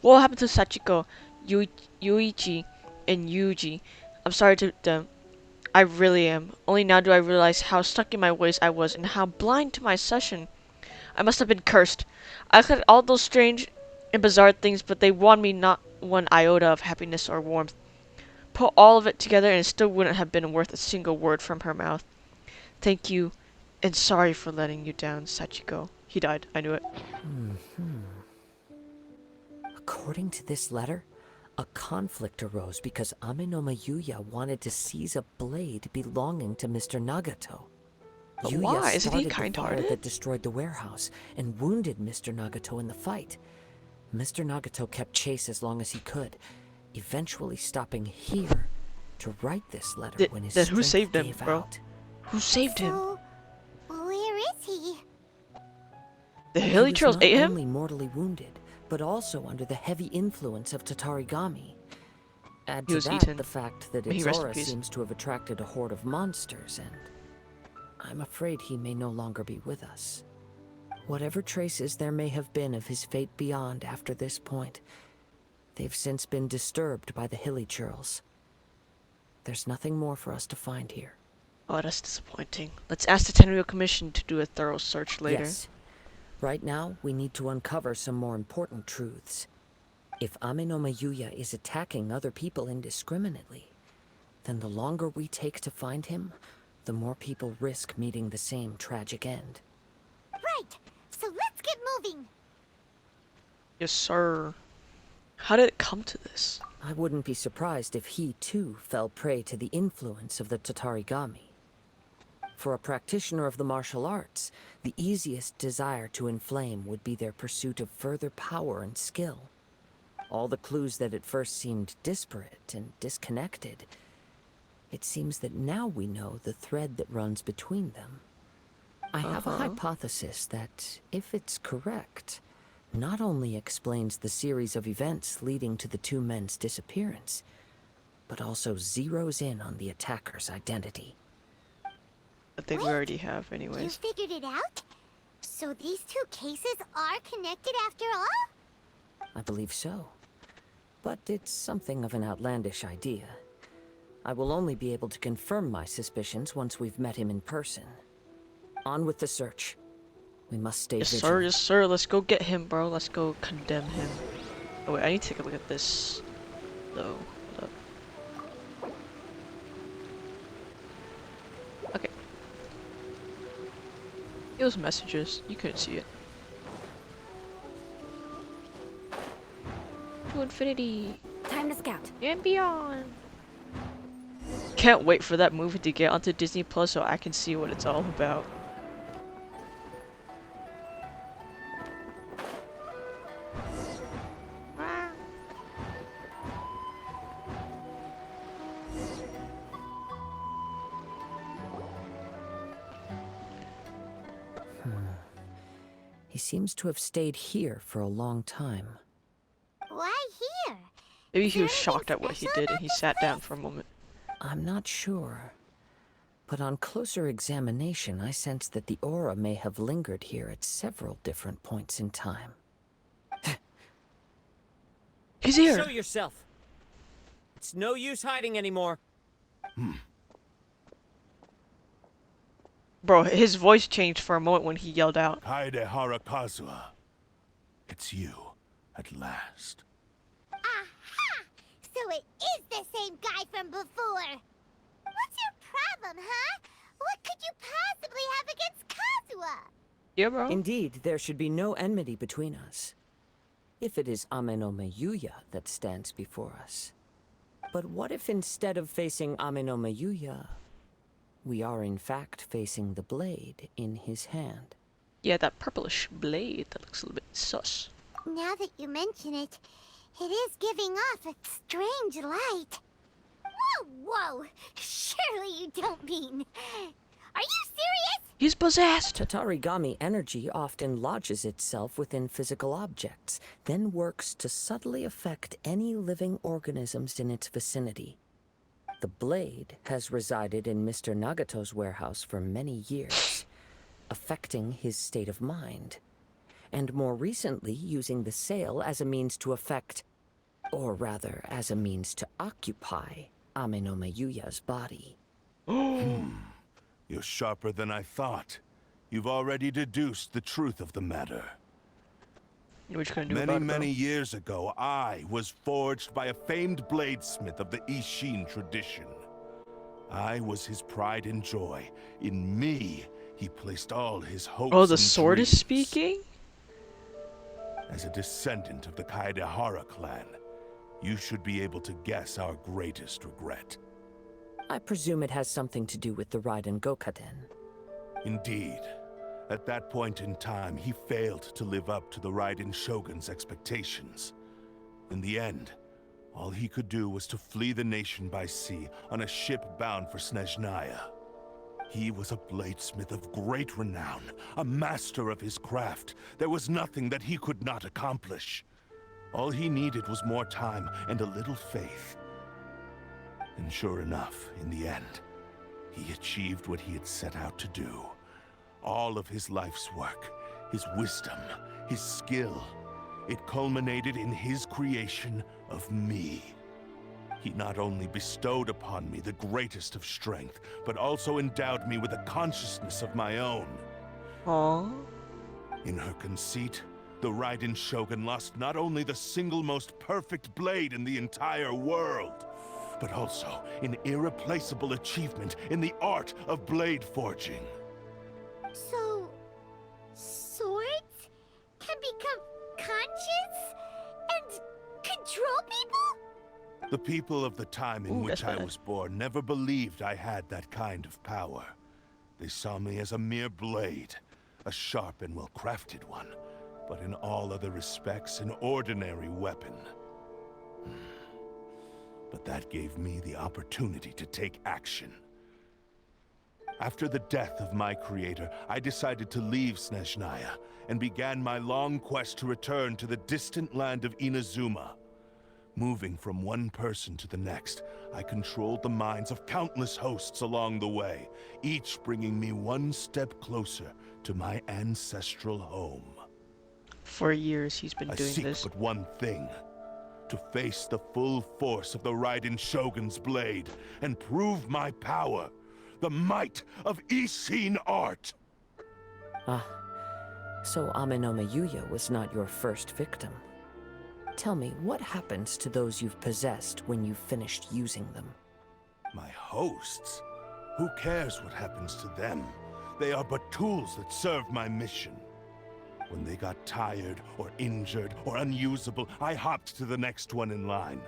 What happened to Sachiko, Yuichi, and Yuji? I'm sorry to them. I really am. Only now do I realize how stuck in my ways I was and how blind to my session. I must have been cursed. I looked at all those strange and bizarre things, but they won me not one iota of happiness or warmth. Put all of it together and it still wouldn't have been worth a single word from her mouth. Thank you, and sorry for letting you down, Sachiko. He died. I knew it. According to this letter, a conflict arose because Aminoma Yuya wanted to seize a blade belonging to Mr. Nagato. But Yuya why? Isn't he started the fire kind-hearted? that destroyed the warehouse and wounded Mr. Nagato in the fight. Mr. Nagato kept chase as long as he could, eventually stopping here to write this letter when his Then who strength saved him, gave bro? out. Who saved him? So, where is he? The He Hilly was Trails not ate him? only mortally wounded, but also under the heavy influence of Tatarigami. Add He to was that eaten. the fact that May he its rest in aura peace. seems to have attracted a horde of monsters, and I'm afraid he may no longer be with us. Whatever traces there may have been of his fate beyond after this point, they've since been disturbed by the Hilly Churls. There's nothing more for us to find here. Oh, that's disappointing. Let's ask the Tenryou Commission to do a thorough search later. Yes. Right now, we need to uncover some more important truths. If Aminoma Yuya is attacking other people indiscriminately, then the longer we take to find him, the more people risk meeting the same tragic end. Right. So let's get moving. Yes, sir. How did it come to this? I wouldn't be surprised if he, too, fell prey to the influence of the Tatarigami. For a practitioner of the martial arts, the easiest desire to inflame would be their pursuit of further power and skill. All the clues that at first seemed disparate and disconnected, it seems that now we know the thread that runs between them. I have a hypothesis that, if it's correct, not only explains the series of events leading to the two men's disappearance, but also zeroes in on the attacker's identity. I think we already have, You anyways. figured it out? So these two cases are connected after all? I believe so. But it's something of an outlandish idea. I will only be able to confirm my suspicions once we've met him in person. On with the search. We must stay Yes, sir. vigilant. Yes, sir. Let's go get him, bro. Let's go condemn him. Oh, wait. I need to take a look at this, though. Hold up. Okay. It was messages. You couldn't see it. To infinity Time to scout. and beyond. Can't wait for that movie to get onto Disney Plus so I can see what it's all about. He seems to have stayed here for a long time. Why here? Maybe he was Is there shocked at anything what he special did and about he this sat down place? for a moment. I'm not sure. But on closer examination, I sense that the aura may have lingered here at several different points in time. He's here! Show yourself. It's no use hiding anymore. Bro, his voice changed for a moment when he yelled out. Kaedehara Kazuha. It's you, at last. Aha! So it is the same guy from before. What's your problem, huh? What could you possibly have against Kazuha? Yeah, bro. Indeed, there should be no enmity between us. If it is Amenome Yuya that stands before us. But what if instead of facing Amenome Yuya, we are in fact facing the blade in his hand? Yeah, that purplish blade that looks a little bit sus. Now that you mention it, it is giving off a strange light. Whoa, whoa! Surely you don't mean... Are you serious? He's possessed! Tatarigami energy often lodges itself within physical objects, then works to subtly affect any living organisms in its vicinity. The blade has resided in Mr. Nagato's warehouse for many years, affecting his state of mind, and more recently using the sale as a means to affect, or rather as a means to occupy, Amenome Yuya's body. You're sharper than I thought. You've already deduced the truth of the matter. What you gonna do Many, about it, bro? many years ago, I was forged by a famed bladesmith of the Ishin tradition. I was his pride and joy. In me, he placed all his hopes Oh, the and sword is dreams. speaking? As a descendant of the Kaedehara clan, you should be able to guess our greatest regret. I presume it has something to do with the Raiden Gokaden. Indeed. At that point in time, he failed to live up to the Raiden Shogun's expectations. In the end, all he could do was to flee the nation by sea on a ship bound for Snezhnaya. He was a bladesmith of great renown, a master of his craft. There was nothing that he could not accomplish. All he needed was more time and a little faith. And sure enough, in the end, he achieved what he had set out to do. All of his life's work, his wisdom, his skill, it culminated in his creation of me. He not only bestowed upon me the greatest of strength, but also endowed me with a consciousness of my own. Aww. In her conceit, the Raiden Shogun lost not only the single most perfect blade in the entire world, but also an irreplaceable achievement in the art of blade forging. So... swords can become conscious and control people? The people of the time in Ooh, which that's I bad. was born never believed I had that kind of power. They saw me as a mere blade, a sharp and well-crafted one, but in all other respects an ordinary weapon. But that gave me the opportunity to take action. After the death of my creator, I decided to leave Snezhnaya and began my long quest to return to the distant land of Inazuma. Moving from one person to the next, I controlled the minds of countless hosts along the way, each bringing me one step closer to my ancestral home. For years he's been I doing seek this. but one thing, to face the full force of the Raiden Shogun's blade and prove my power, the might of Ishin art. Ah, so Amenoma Yuya was not your first victim. Tell me, what happens to those you've possessed when you've finished using them? My hosts? Who cares what happens to them? They are but tools that serve my mission. When they got tired, or injured, or unusable, I hopped to the next one in line.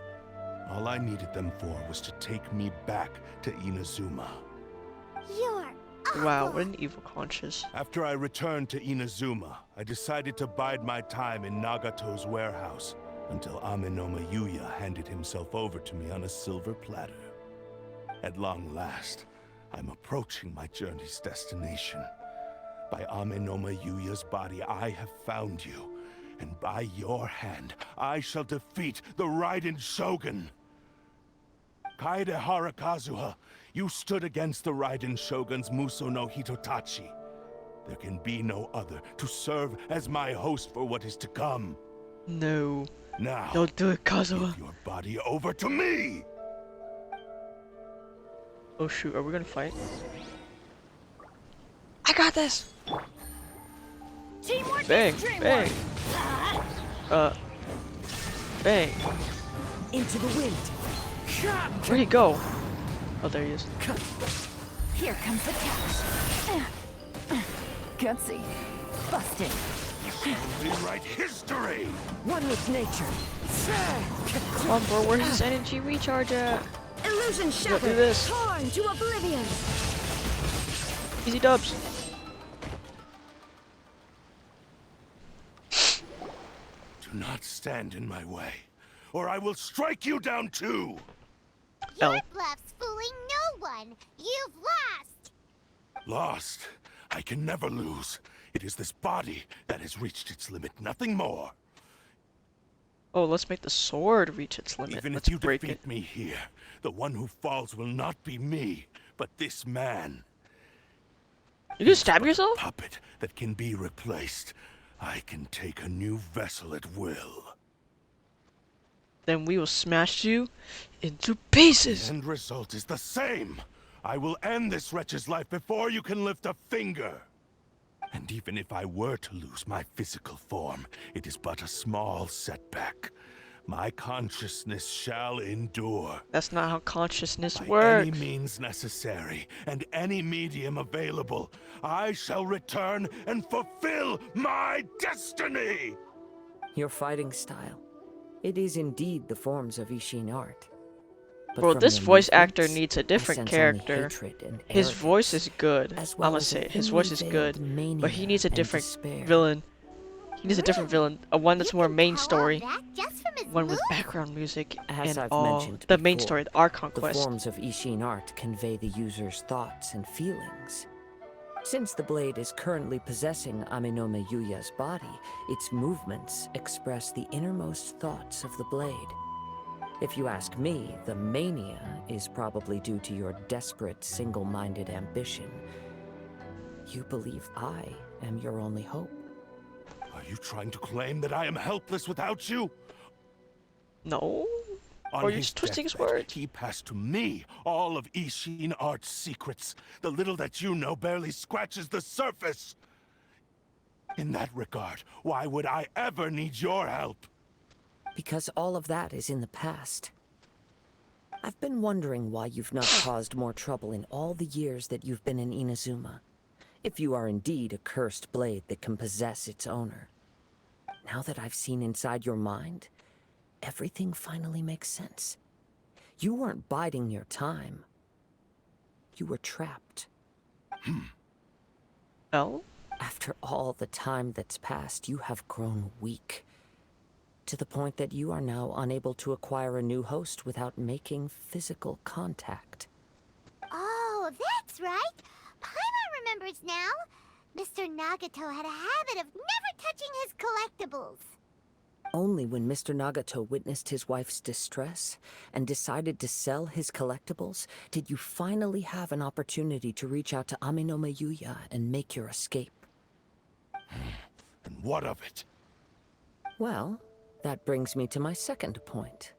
All I needed them for was to take me back to Inazuma. You're Wow, awful. what an evil conscience. After I returned to Inazuma, I decided to bide my time in Nagato's warehouse until Amenoma Yuya handed himself over to me on a silver platter. At long last, I'm approaching my journey's destination. By Amenoma Yuya's body, I have found you, and by your hand, I shall defeat the Raiden Shogun. Kaedehara Kazuha, you stood against the Raiden Shogun's Muso no Hitotachi. There can be no other to serve as my host for what is to come. No. Now, Don't do it, Kazuha. give your body over to me! Oh shoot, are we gonna fight? I got this! Teamwork Bang, is dreamwork. bang. Bang. Into the wind. Where'd he go? Oh, there he is. Here comes the catch. Gutsy. Busted. Rewrite history! One with nature. Come on, bro, where's his energy recharge at? Illusion Do shattered. this. Torn to oblivion. Easy dubs. Do not stand in my way, or I will strike you down too! L. Your bluff's fooling no one. You've lost. Lost? I can never lose. It is this body that has reached its limit, nothing more. Oh, let's make the sword reach its limit. Even Let's if you break defeat it. me here, the one who falls will not be me, but this man. You can stab yourself? Puppet that can be replaced. I can take a new vessel at will. Then we will smash you into pieces. The end result is the same. I will end this wretch's life before you can lift a finger. And even if I were to lose my physical form, it is but a small setback. My consciousness shall endure. That's not how consciousness By works. any means necessary, and any medium available, I shall return and fulfill my destiny! Your fighting style. It is indeed the forms of Ishin art. But Bro, from this your voice actor movements, needs a I different sense only character. hatred and His voice arrogance, is good. as I'm well gonna as say a it. His voice is thinly good. veiled But he mania needs a and different despair. villain. He needs a different villain. One that's You more can main tell all story. that just from his One with moves. background music As and I've all mentioned the main before, story, our The conquest. forms of Ishin art convey the user's thoughts and feelings. Since the blade is currently possessing Amenoma Yuya's body, its movements express the innermost thoughts of the blade. If you ask me, the mania is probably due to your desperate, single-minded ambition. You believe I am your only hope. Are you trying to claim that I am helpless without you? No. On Or you're his just twisting his deathbed, words. he passed to me all of Ishin Art's secrets. The little that you know barely scratches the surface. In that regard, why would I ever need your help? Because all of that is in the past. I've been wondering why you've not caused more trouble in all the years that you've been in Inazuma. If you are indeed a cursed blade that can possess its owner. Now that I've seen inside your mind, everything finally makes sense. You weren't biding your time. You were trapped. L? After all the time that's passed, you have grown weak. To the point that you are now unable to acquire a new host without making physical contact. Oh, that's right. Paimon remembers now. Mr. Nagato had a habit of never touching his collectibles. Only when Mr. Nagato witnessed his wife's distress and decided to sell his collectibles did you finally have an opportunity to reach out to Amenoma Yuya and make your escape. And what of it? Well, That brings me to my second point.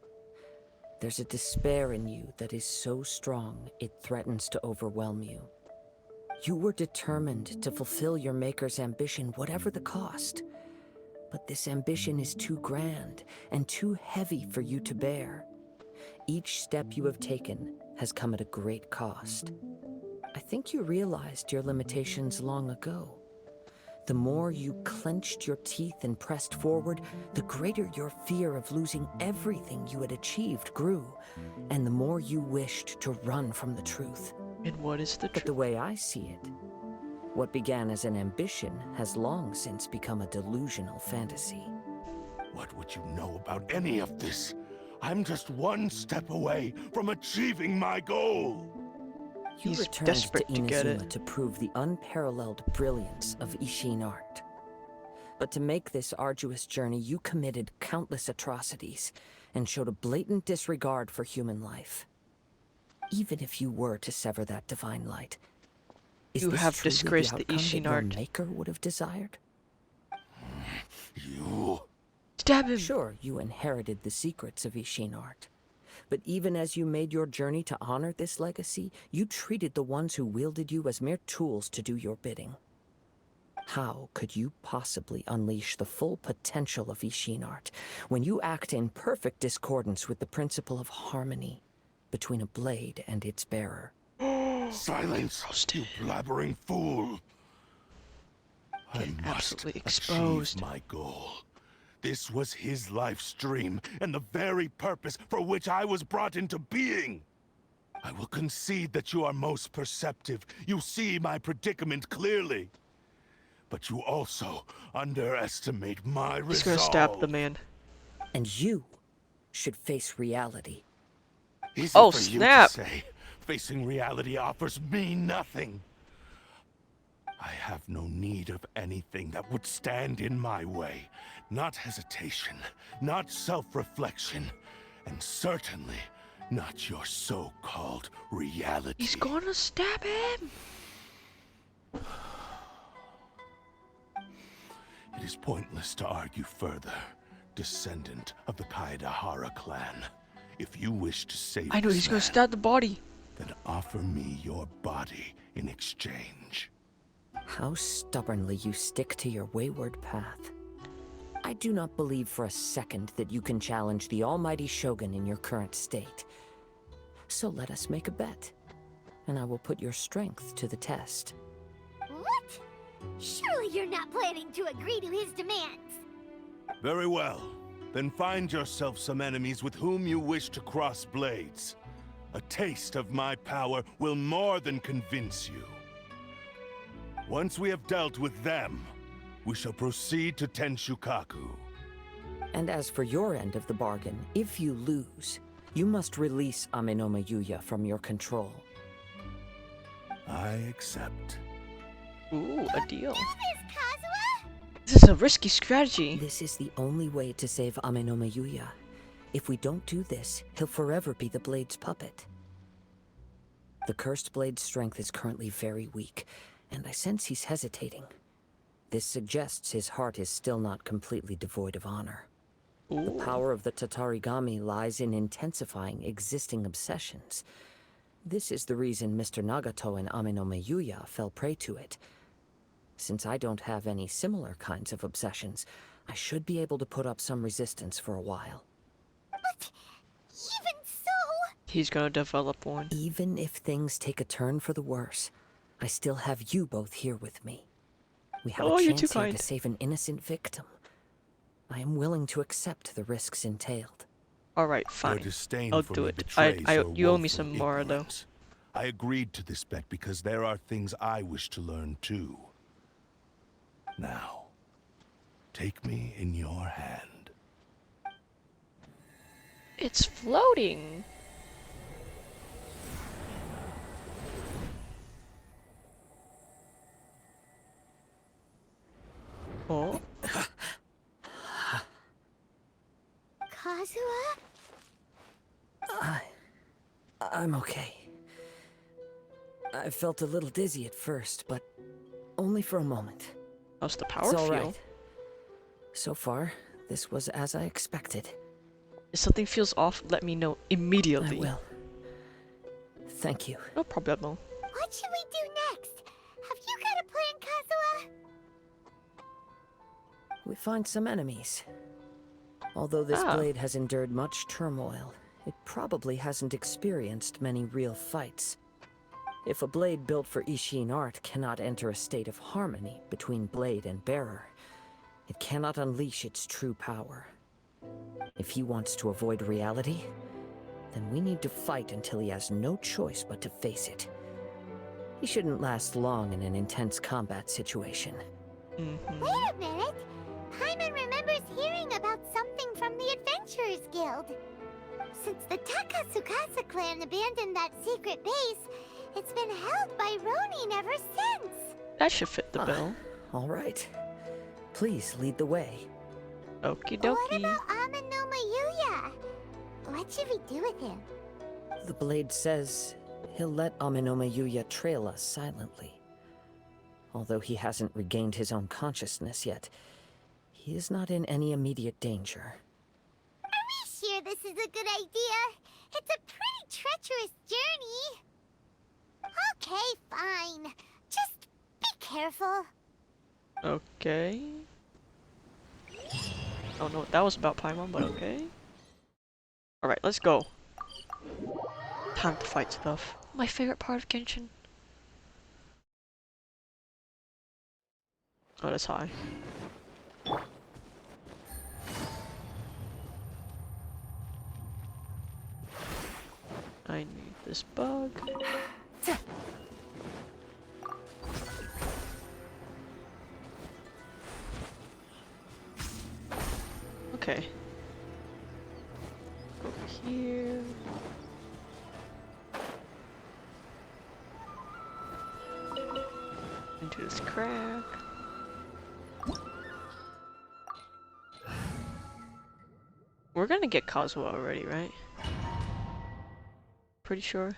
There's a despair in you that is so strong it threatens to overwhelm you. You were determined to fulfill your maker's ambition, whatever the cost. But this ambition is too grand and too heavy for you to bear. Each step you have taken has come at a great cost. I think you realized your limitations long ago. The more you clenched your teeth and pressed forward, the greater your fear of losing everything you had achieved grew, and the more you wished to run from the truth. And what is the But truth? the way I see it, what began as an ambition has long since become a delusional fantasy. What would you know about any of this? I'm just one step away from achieving my goal. You He's returned desperate to to get Inazuma it. to prove the unparalleled brilliance of Ishin art. But to make this arduous journey, you committed countless atrocities and showed a blatant disregard for human life. Even if you were to sever that divine light, is You this have truly disgraced the outcome that Ishin your art. maker would have desired? You... Stab him! Sure, you inherited the secrets of Ishin art. But even as you made your journey to honor this legacy, you treated the ones who wielded you as mere tools to do your bidding. How could you possibly unleash the full potential of Ishin art when you act in perfect discordance with the principle of harmony between a blade and its bearer? Silence, you blabbering fool! I must absolutely achieve exposed. my goal. This was his life's dream, and the very purpose for which I was brought into being. I will concede that you are most perceptive. You see my predicament clearly. But you also underestimate my resolve. He's gonna stab the man. And you should face reality. Easy Oh, for snap! you to say. Facing reality offers me nothing. I have no need of anything that would stand in my way. Not hesitation, not self-reflection, and certainly not your so-called reality. He's gonna stab him! It is pointless to argue further, descendant of the Kaedahara clan. If you wish to save I know this he's gonna man, stab the body. then offer me your body in exchange. How stubbornly you stick to your wayward path. I do not believe for a second that you can challenge the almighty Shogun in your current state. So let us make a bet, and I will put your strength to the test. What? Surely you're not planning to agree to his demands. Very well. Then find yourself some enemies with whom you wish to cross blades. A taste of my power will more than convince you. Once we have dealt with them, we shall proceed to Tenshukaku. And as for your end of the bargain, if you lose, you must release Amenoma Yuya from your control. I accept. Ooh, a deal. Do this, Kazuha! This is a risky strategy. This is the only way to save Amenoma Yuya. If we don't do this, he'll forever be the Blade's puppet. The Cursed Blade's strength is currently very weak, and I sense he's hesitating. This suggests his heart is still not completely devoid of honor. The Ooh. power of the Tatarigami lies in intensifying existing obsessions. This is the reason Mr. Nagato and Amenoma Yuya fell prey to it. Since I don't have any similar kinds of obsessions, I should be able to put up some resistance for a while. But even so... He's gonna develop one. Even if things take a turn for the worse, I still have you both here with me. We have Oh, a you're too chance here kind. to save an innocent victim. I am willing to accept the risks entailed. Alright, Your fine. disdain I'll for do me it. betrays your You owe me woeful some Mara, though. ignorance. I agreed to this bet because there are things I wish to learn too. Now, take me in your hand. It's floating. Oh, Kazuha? I'm okay. I felt a little dizzy at first, but only for a moment. how's the power It's all feel? right. So far, This was as I expected. If something feels off, let me know immediately. I will. Thank you. No problemo. What should we do next? Have you got a plan, Kazuha? We find some enemies. Although this blade has endured much turmoil, it probably hasn't experienced many real fights. If a blade built for Ishin art cannot enter a state of harmony between blade and bearer, it cannot unleash its true power. If he wants to avoid reality, then we need to fight until he has no choice but to face it. He shouldn't last long in an intense combat situation. Mm-hmm. Wait a minute! Paimon remembers hearing about something from the Adventurers Guild. Since the Takasukasa clan abandoned that secret base, it's been held by Ronin ever since. That should fit the bill. All right. Please lead the way. Okie What dokie. about Amanoma Yuya? What should we do with him? The blade says he'll let Aminoma Yuya trail us silently. Although he hasn't regained his own consciousness yet, he is not in any immediate danger. Are we sure this is a good idea? It's a pretty treacherous journey. Okay, fine. Just be careful. Okay. I don't know what that was about, Paimon, but okay. Alright, let's go. Time to fight stuff. My favorite part of Genshin. Oh, that's high. I need this bug. Okay. Over here. Into this crack. We're gonna get Kazuha already, right? Pretty sure.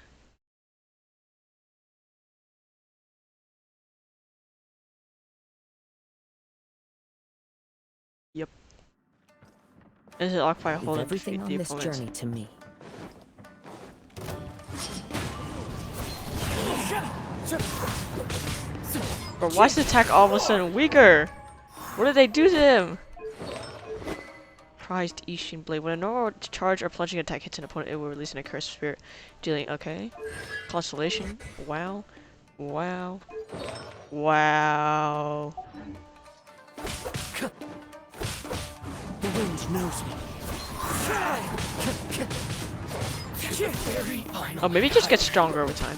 Yep. Is it locked by a Leave hold and everything defeat on the this opponents? journey to me. Bro, why is the attack all of a sudden weaker? What did they do to him? Prized Ishin Blade. When a normal charge or plunging attack hits an opponent, it will release an accursed spirit, dealing. Okay. Constellation. Wow. Wow. Wow. The wind knows me. Oh, maybe it just gets stronger over time.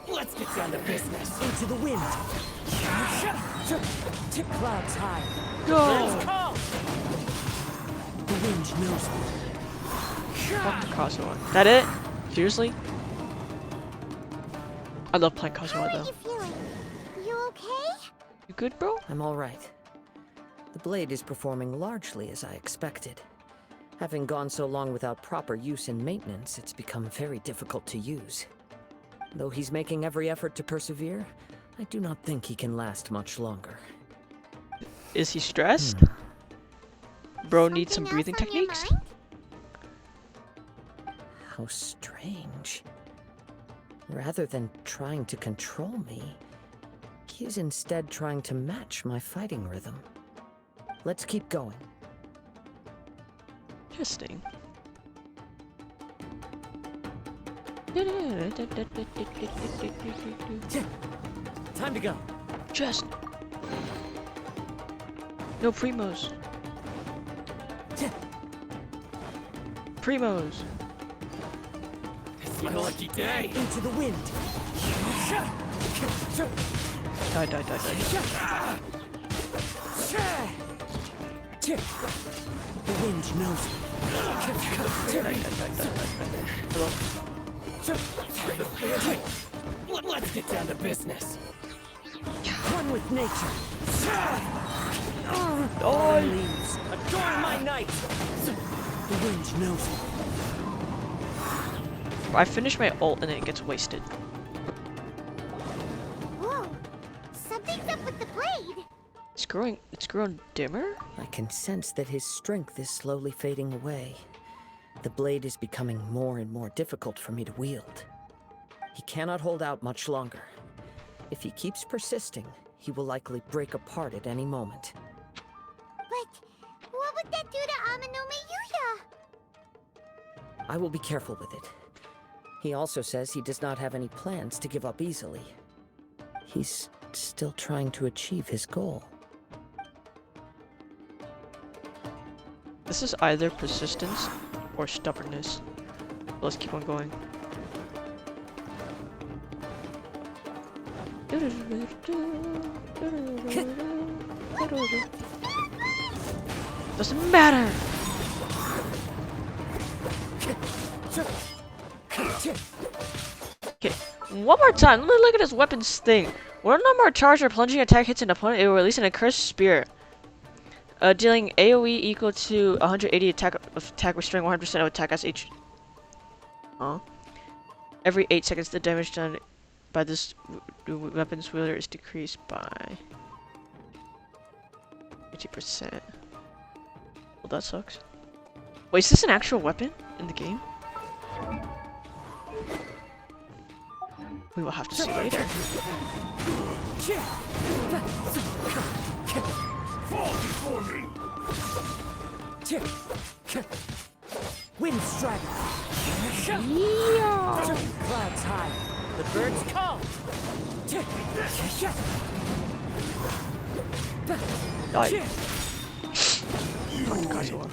Let's get down to business. Into the wind. Tip clouds high. Go! The wind knows me. Fuck Kazuha. That it? Seriously? I love playing How Kazuha are though. you feeling? You okay? You good, bro? I'm all right. The blade is performing largely as I expected. Having gone so long without proper use and maintenance, it's become very difficult to use. Though he's making every effort to persevere, I do not think he can last much longer. Is he stressed? Bro needs some Something breathing else on your techniques? mind? How strange. Rather than trying to control me, he is instead trying to match my fighting rhythm. Let's keep going. Interesting. Time to go. Just no primos. Primos. It's my lucky day. Into the wind. Die, die, die, die. The wind knows me. Let's get down to business. One with nature. Leaves. Adorn my night. The wind knows me. I finish my ult and then it gets wasted. Whoa! Something's up with the blade. It's It's grown dimmer? I can sense that his strength is slowly fading away. The blade is becoming more and more difficult for me to wield. He cannot hold out much longer. If he keeps persisting, he will likely break apart at any moment. But what would that do to Amanome Yuya? I will be careful with it. He also says he does not have any plans to give up easily. He's still trying to achieve his goal. This is either persistence or stubbornness. Let's keep on going. Doesn't matter! Okay, one more time. Let me look at his weapons thing. When a number of charge or plunging attack hits an opponent, it will release an accursed spear. Dealing AoE equal to 180 attack restoring 100% of attack as each. Every 8 seconds, the damage done by this weapons wielder is decreased by 50%. Well, that sucks. Wait, is this an actual weapon in the game? We will have to see later. Wind strike. Clouds high. The birds call. Die. Fucking kazuha.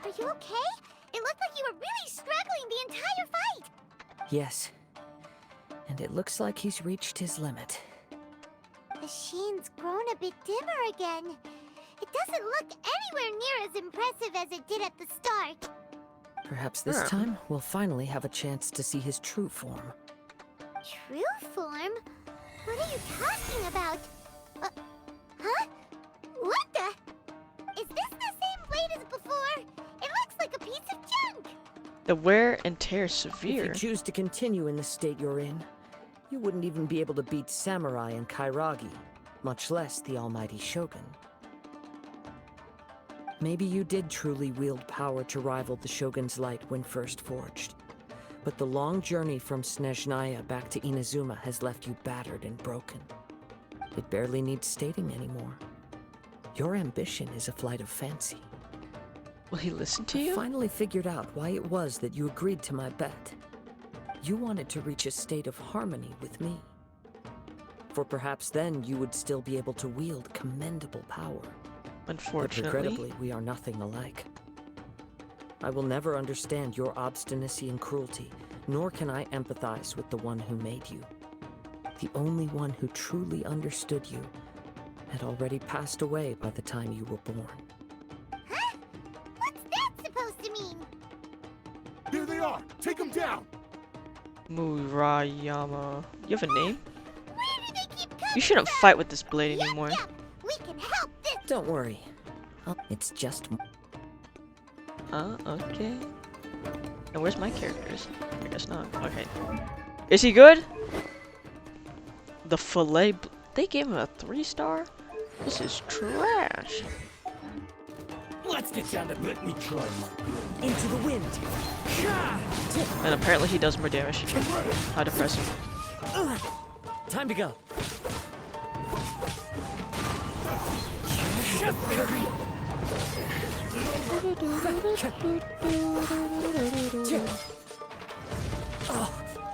Are you okay? It looked like you were really struggling the entire fight. Yes. And it looks like he's reached his limit. The sheen's grown a bit dimmer again. It doesn't look anywhere near as impressive as it did at the start. Perhaps this time, we'll finally have a chance to see his true form. True form? What are you talking about? Huh? What the? Is this the same blade as before? It looks like a piece of junk. The wear and tear is If severe. you choose to continue in the state you're in, you wouldn't even be able to beat Samurai and Kairagi, much less the almighty Shogun. Maybe you did truly wield power to rival the Shogun's light when first forged. But the long journey from Snezhnaya back to Inazuma has left you battered and broken. It barely needs stating anymore. Your ambition is a flight of fancy. Will he listen to I you? finally figured out why it was that you agreed to my bet. You wanted to reach a state of harmony with me. For perhaps then you would still be able to wield commendable power. But Unfortunately. regrettably, we are nothing alike. I will never understand your obstinacy and cruelty, nor can I empathize with the one who made you. The only one who truly understood you had already passed away by the time you were born. Huh? What's that supposed to mean? There they are! Take them down! Murayama. You have a name? Where do they keep coming You shouldn't from? fight with this blade anymore. Yep, we can help this. Don't worry. It's just... Okay. And where's my characters? I guess not. Okay. Is he good? The fillet... They gave him a 3-star? This is trash. Let's get down to let me try. Into the wind. And apparently he does more damage. How depressing. Time to go.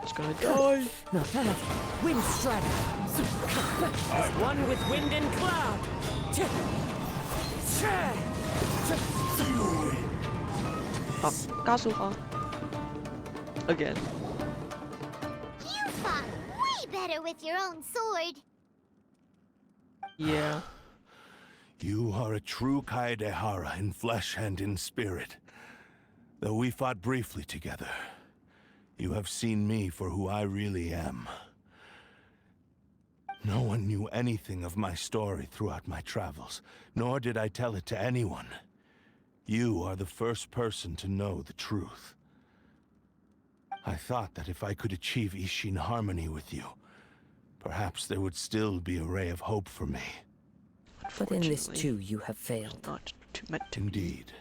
He's gonna die. Not bad. Wind strike. As one with wind and cloud. Kazuha. Again. You fought way better with your own sword. Yeah. You are a true Kaedehara in flesh and in spirit. Though we fought briefly together, you have seen me for who I really am. No one knew anything of my story throughout my travels, nor did I tell it to anyone. You are the first person to know the truth. I thought that if I could achieve Ishin harmony with you, perhaps there would still be a ray of hope for me. But in this Unfortunately, too, you have failed. not meant to be. Indeed.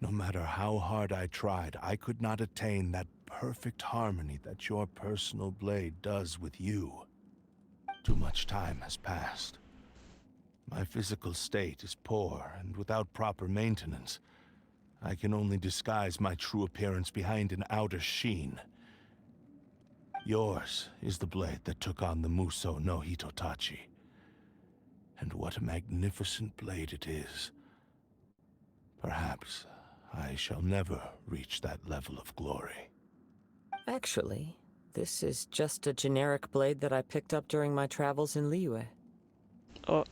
No matter how hard I tried, I could not attain that perfect harmony that your personal blade does with you. Too much time has passed. My physical state is poor, and without proper maintenance, I can only disguise my true appearance behind an outer sheen. Yours is the blade that took on the Muso no Hitotachi. And what a magnificent blade it is. Perhaps I shall never reach that level of glory. Actually, this is just a generic blade that I picked up during my travels in Liyue. Oh.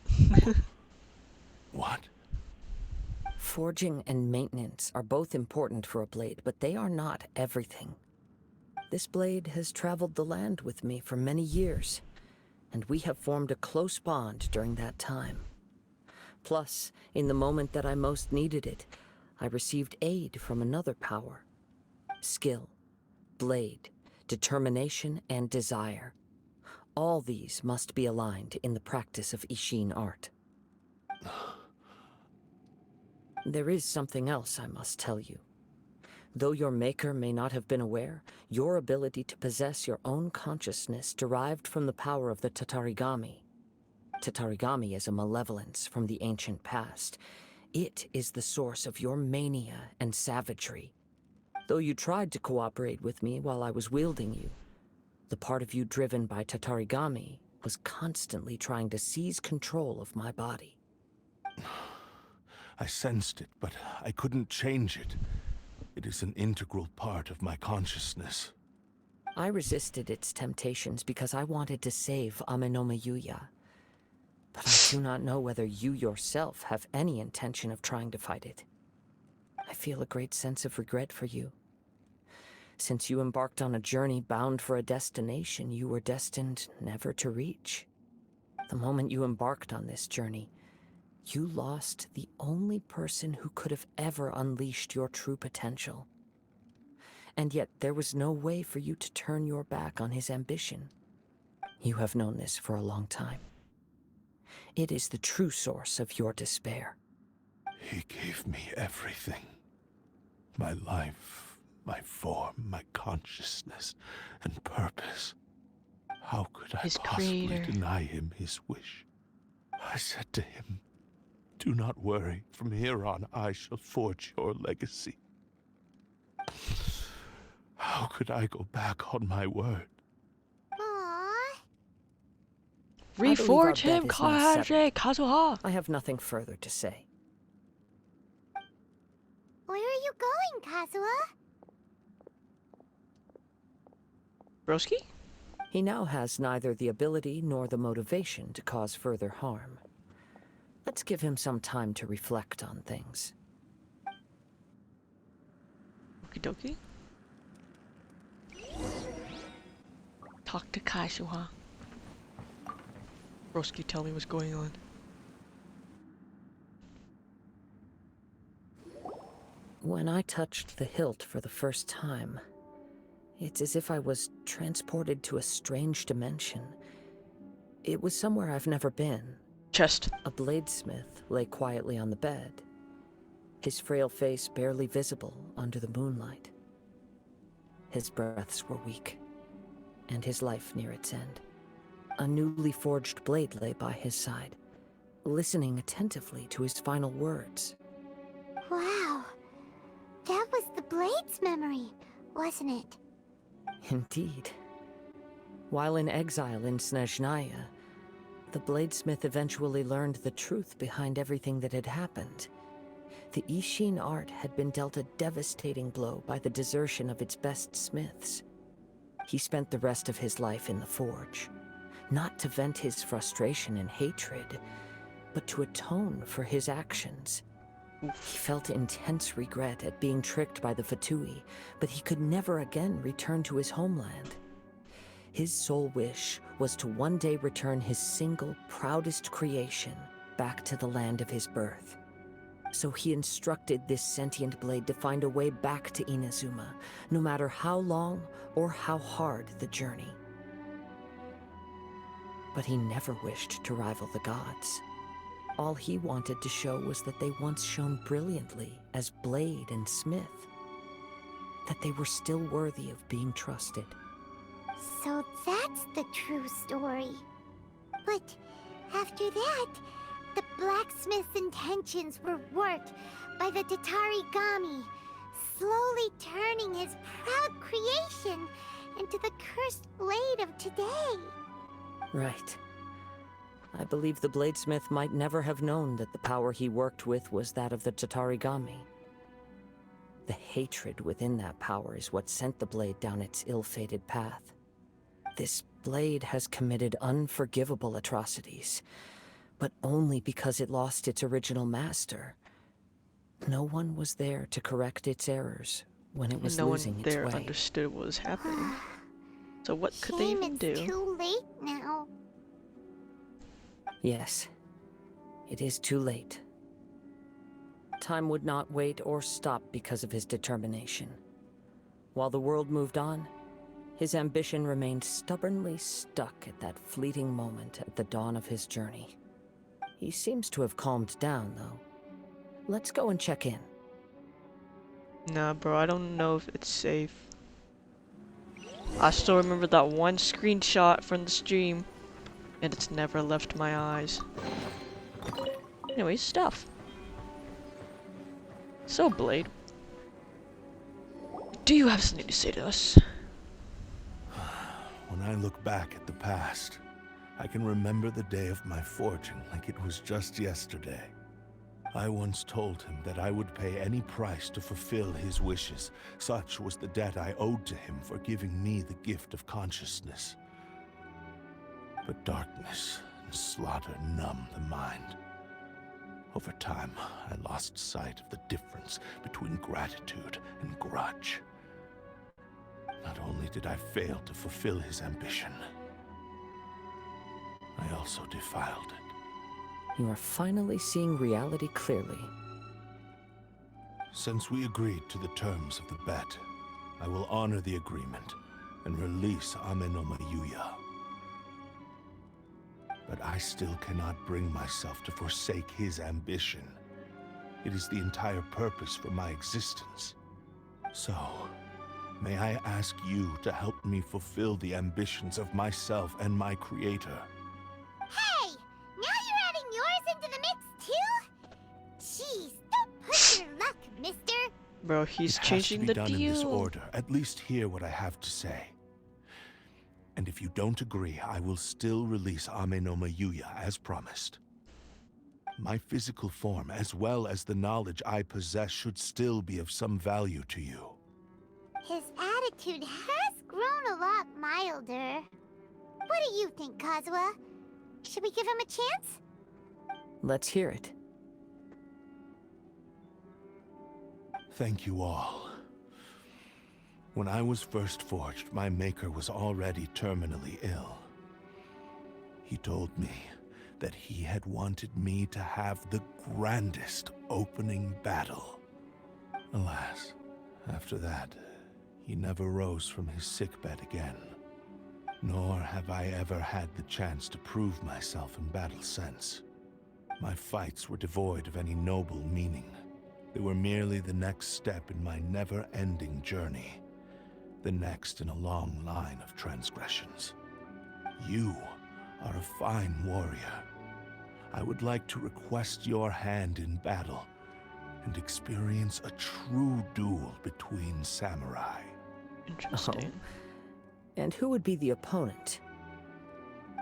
What? Forging and maintenance are both important for a blade, but they are not everything. This blade has traveled the land with me for many years, and we have formed a close bond during that time. Plus, in the moment that I most needed it, I received aid from another power. Skill, blade, determination, and desire. All these must be aligned in the practice of Ishin art. There is something else I must tell you. Though your maker may not have been aware, your ability to possess your own consciousness derived from the power of the Tatarigami. Tatarigami is a malevolence from the ancient past. It is the source of your mania and savagery. Though you tried to cooperate with me while I was wielding you, the part of you driven by Tatarigami was constantly trying to seize control of my body. I sensed it, but I couldn't change it. It is an integral part of my consciousness. I resisted its temptations because I wanted to save Amenoma Yuya. But I do not know whether you yourself have any intention of trying to fight it. I feel a great sense of regret for you. Since you embarked on a journey bound for a destination you were destined never to reach. The moment you embarked on this journey, you lost the only person who could have ever unleashed your true potential. And yet there was no way for you to turn your back on his ambition. You have known this for a long time. It is the true source of your despair. He gave me everything. My life, my form, my consciousness, and purpose. How could I His possibly creator. deny him his wish? I said to him, "Do not worry. From here on, I shall forge your legacy." How could I go back on my word? Aww. Reforge I believe him, our bet is now Kazuha! I have nothing further to say. Where are you going, Kazuha? Broski? He now has neither the ability nor the motivation to cause further harm. Let's give him some time to reflect on things. Okie dokie. Talk to Kazuha. Broski, tell me what's going on. When I touched the hilt for the first time, it's as if I was transported to a strange dimension. It was somewhere I've never been. Chest. A bladesmith lay quietly on the bed, his frail face barely visible under the moonlight. His breaths were weak, and his life near its end. A newly forged blade lay by his side, listening attentively to his final words. Wow. That was the Blade's memory, wasn't it? Indeed. While in exile in Snezhnaya, the bladesmith eventually learned the truth behind everything that had happened. The Ishin art had been dealt a devastating blow by the desertion of its best smiths. He spent the rest of his life in the forge, not to vent his frustration and hatred, but to atone for his actions. He felt intense regret at being tricked by the Fatui, but he could never again return to his homeland. His sole wish was to one day return his single, proudest creation back to the land of his birth. So he instructed this sentient blade to find a way back to Inazuma, no matter how long or how hard the journey. But he never wished to rival the gods. All he wanted to show was that they once shone brilliantly as blade and smith. That they were still worthy of being trusted. So that's the true story. But after that, the blacksmith's intentions were worked by the Tatarigami, slowly turning his proud creation into the cursed blade of today. Right. I believe the bladesmith might never have known that the power he worked with was that of the Tatarigami. The hatred within that power is what sent the blade down its ill-fated path. This blade has committed unforgivable atrocities, but only because it lost its original master. No one was there to correct its errors when it was no losing one its there way. understood what was happening. So what could they even do? It's too late now. Yes, it is too late. Time would not wait or stop because of his determination. While the world moved on, his ambition remained stubbornly stuck at that fleeting moment at the dawn of his journey. He seems to have calmed down, though. Let's go and check in. Nah, bro, I don't know if it's safe. I still remember that one screenshot from the stream, and it's never left my eyes. Anyways, stuff. So, Blade, do you have something to say to us? When I look back at the past, I can remember the day of my forging like it was just yesterday. I once told him that I would pay any price to fulfill his wishes. Such was the debt I owed to him for giving me the gift of consciousness. But darkness and slaughter numb the mind. Over time, I lost sight of the difference between gratitude and grudge. Not only did I fail to fulfill his ambition, I also defiled it. You are finally seeing reality clearly. Since we agreed to the terms of the bet, I will honor the agreement and release Amenoma Yuya. But I still cannot bring myself to forsake his ambition. It is the entire purpose for my existence. So, may I ask you to help me fulfill the ambitions of myself and my creator? Hey! Now you're adding yours into the mix too? Jeez, don't push your luck, mister. Bro, he's It has changing to the be done in this deal. order. At least hear what I have to say. And if you don't agree, I will still release Amenoma Yuya as promised. My physical form, as well as the knowledge I possess, should still be of some value to you. His attitude has grown a lot milder. What do you think, Kazuha? Should we give him a chance? Let's hear it. Thank you all. When I was first forged, my maker was already terminally ill. He told me that he had wanted me to have the grandest opening battle. Alas, after that, he never rose from his sickbed again. Nor have I ever had the chance to prove myself in battle since. My fights were devoid of any noble meaning. They were merely the next step in my never-ending journey. The next in a long line of transgressions. You are a fine warrior. I would like to request your hand in battle and experience a true duel between samurai. Interesting. And who would be the opponent?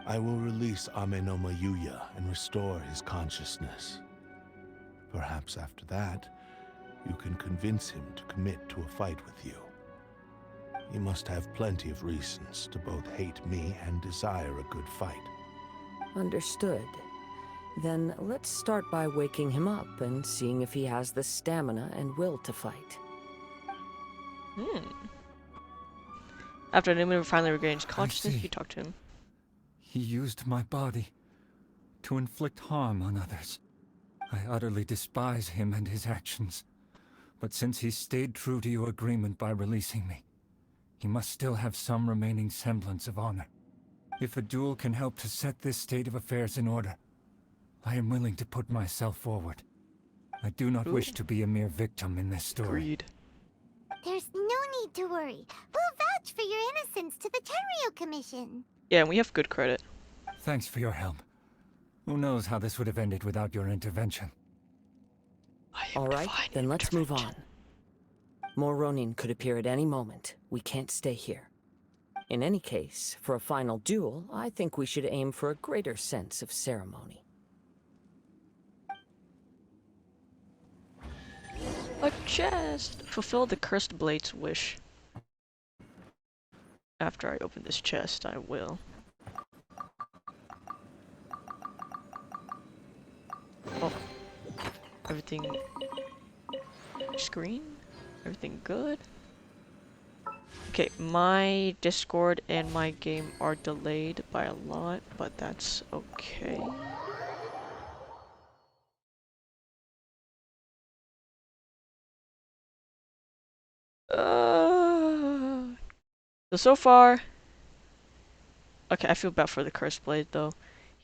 I will release Amenoma Yuya and restore his consciousness. Perhaps after that, you can convince him to commit to a fight with you. He must have plenty of reasons to both hate me and desire a good fight. Understood. Then let's start by waking him up and seeing if he has the stamina and will to fight. After Newman finally regains consciousness, see. you talk to him. He used my body to inflict harm on others. I utterly despise him and his actions. But since he stayed true to your agreement by releasing me, he must still have some remaining semblance of honor. If a duel can help to set this state of affairs in order, I am willing to put myself forward. I do not wish to be a mere victim in this story. Agreed. There's no need to worry. We'll vouch for your innocence to the Terrio Commission. Yeah, and we have good credit. Thanks for your help. Who knows how this would have ended without your intervention. Alright, then let's move on. More Ronin could appear at any moment. We can't stay here. In any case, for a final duel, I think we should aim for a greater sense of ceremony. A chest! Fulfill the Cursed Blade's wish. After I open this chest, I will. Oh. Everything... Screen? Everything good? Okay, my Discord and my game are delayed by a lot, but that's okay. So far, okay, I feel bad for the Cursed Blade though.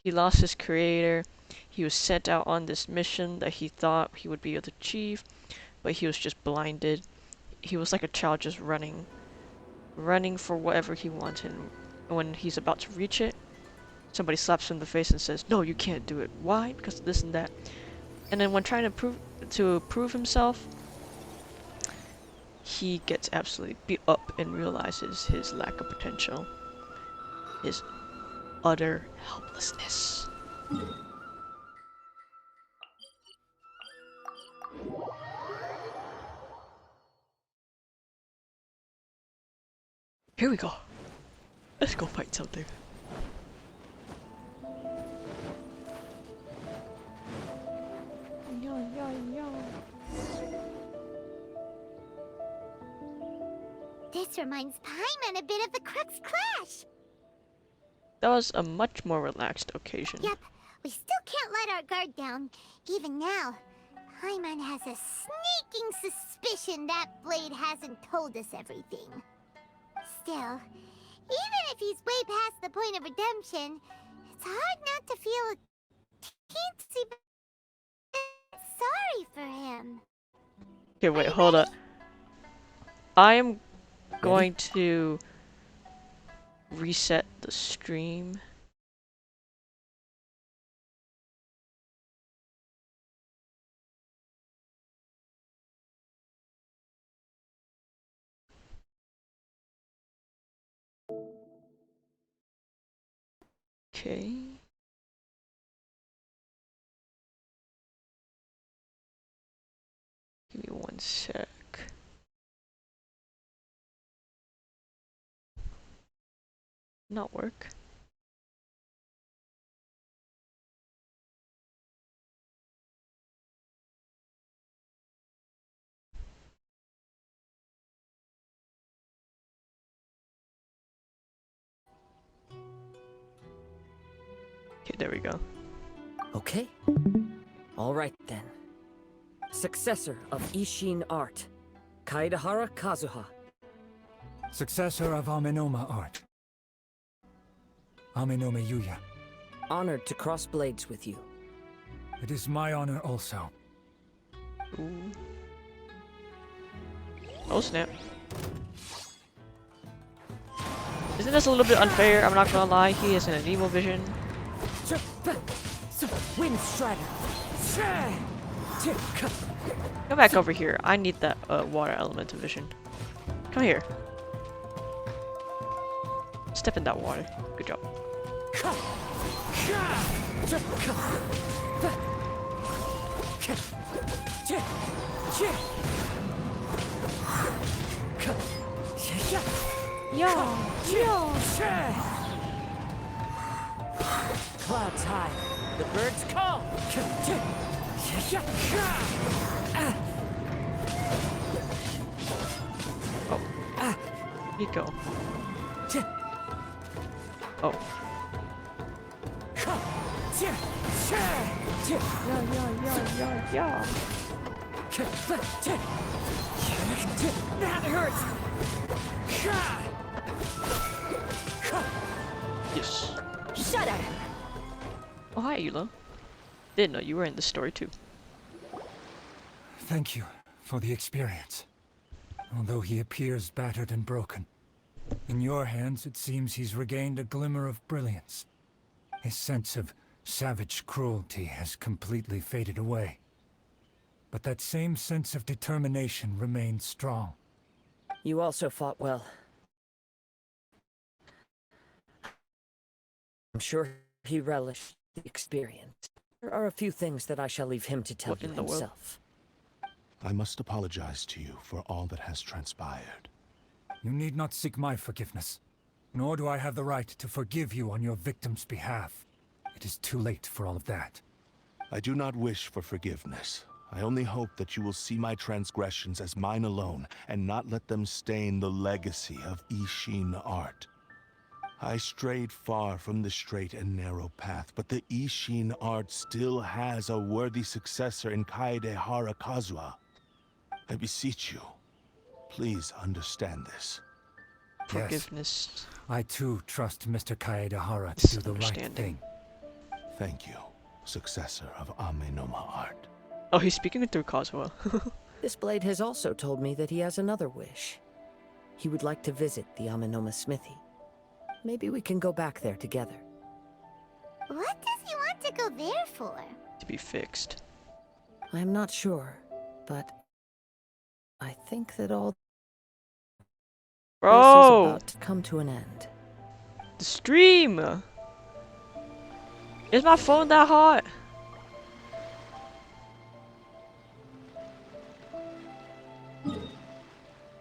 He lost his creator. He was sent out on this mission that he thought he would be able to achieve, but he was just blinded. He was like a child just running for whatever he wanted. And when he's about to reach it, somebody slaps him in the face and says, "No, you can't do it." Why? Because of this and that. And then when trying to prove himself, he gets absolutely beat up and realizes his lack of potential, his utter helplessness. Here we go. Let's go fight something. This reminds Paimon a bit of the Crux Clash. That was a much more relaxed occasion. Yep, we still can't let our guard down. Even now, Paimon has a sneaking suspicion that Blade hasn't told us everything. Still, even if he's way past the point of redemption, it's hard not to feel a teensy bit sorry for him. Okay, wait, hold up. I am going to reset the stream. Okay. Give me one sec. Not work. Okay, there we go. Okay. Alright then. Successor of Ishin art, Kaedahara Kazuha. Successor of Amenoma art, Amenoma Yuya. Honored to cross blades with you. It is my honor also. Ooh. Oh snap. Isn't this a little bit unfair? I'm not gonna lie, he is in an evil vision. Wind Strider. Come back over here. I need that water elemental vision. Come here. Step in that water. Good job. Clouds high. The birds call. Oh. Nico. Oh. Yeah. That hurts. Yes. Shudder! Oh, hi, Ela. Didn't know you were in the story too. Thank you for the experience. Although he appears battered and broken, in your hands it seems he's regained a glimmer of brilliance. His sense of savage cruelty has completely faded away. But that same sense of determination remains strong. You also fought well. I'm sure he relished the experience. There are a few things that I shall leave him to tell What you in the world? himself. I must apologize to you for all that has transpired. You need not seek my forgiveness, nor do I have the right to forgive you on your victim's behalf. It is too late for all of that. I do not wish for forgiveness. I only hope that you will see my transgressions as mine alone, and not let them stain the legacy of Ishin art. I strayed far from the straight and narrow path, but the Ishin art still has a worthy successor in Kaedehara Kazuha. I beseech you, please understand this. Forgiveness. I too trust Mr. Kaedehara to do the right Misunderstanding. thing. Thank you, successor of Amenoma art. Oh, he's speaking through Kazuha. This blade has also told me that he has another wish. He would like to visit the Amenoma smithy. Maybe we can go back there together. What does he want to go there for? To be fixed. I'm not sure, but I think that all this is Bro! about to come to an end. The stream! Is my phone that hot?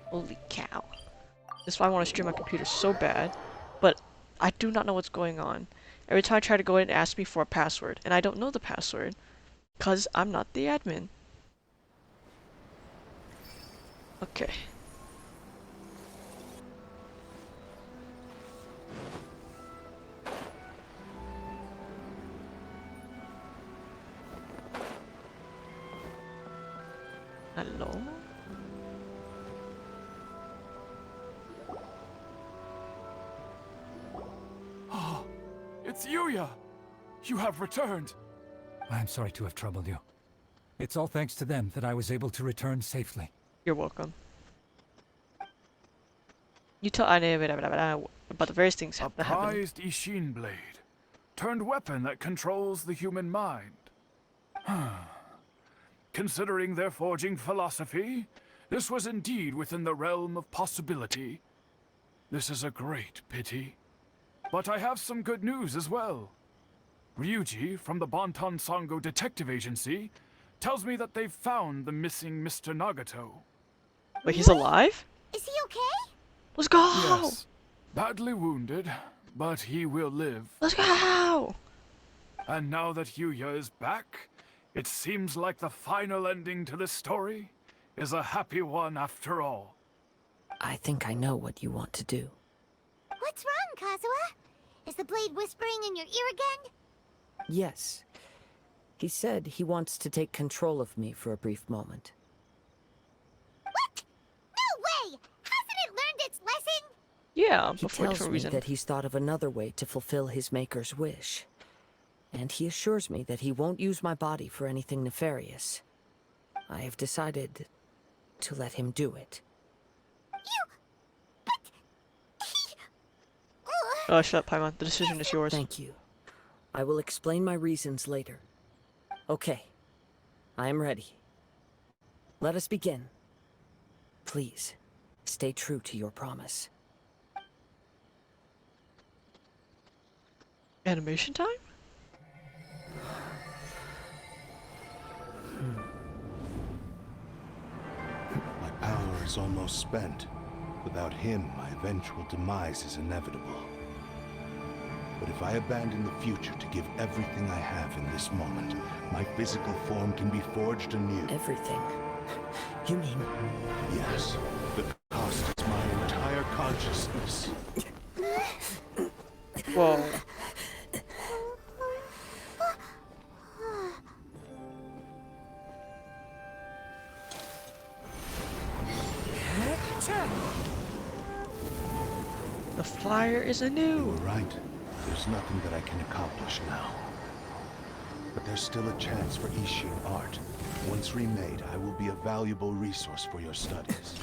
Holy cow. That's why I want to stream my computer so bad, but I do not know what's going on. Every time I try to go in, it asks me for a password, and I don't know the password, because I'm not the admin. Okay. Hello? Oh, it's Yuya! You have returned. I'm sorry to have troubled you. It's all thanks to them that I was able to return safely. You're welcome. You tell Ane about the various things A that happened. prized Ishin blade, turned weapon that controls the human mind. Considering their forging philosophy, this was indeed within the realm of possibility. This is a great pity. But I have some good news as well. Ryuji, from the Bonton Sango Detective Agency, tells me that they've found the missing Mr. Nagato. Wait, he's alive? Is he okay? Let's go! Yes, badly wounded, but he will live. Let's go! And now that Yuya is back, it seems like the final ending to this story is a happy one after all. I think I know what you want to do. What's wrong, Kazuha? Is the blade whispering in your ear again? Yes. He said he wants to take control of me for a brief moment. What? No way! Hasn't it learned its lesson? Yeah, He but for a tells different me reason. that he's thought of another way to fulfill his maker's wish. And he assures me that he won't use my body for anything nefarious. I have decided to let him do it. Oh, shut up, Paimon. The decision is yours. Thank you. I will explain my reasons later. Okay. I am ready. Let us begin. Please, stay true to your promise. Animation time? My power is almost spent. Without him, my eventual demise is inevitable. But if I abandon the future to give everything I have in this moment, my physical form can be forged anew. Everything? You mean... Yes. The cost is my entire consciousness. Whoa. The flyer is You anew. were right. there's nothing that I can accomplish now. But there's still a chance for Ishin art. Once remade, I will be a valuable resource for your studies.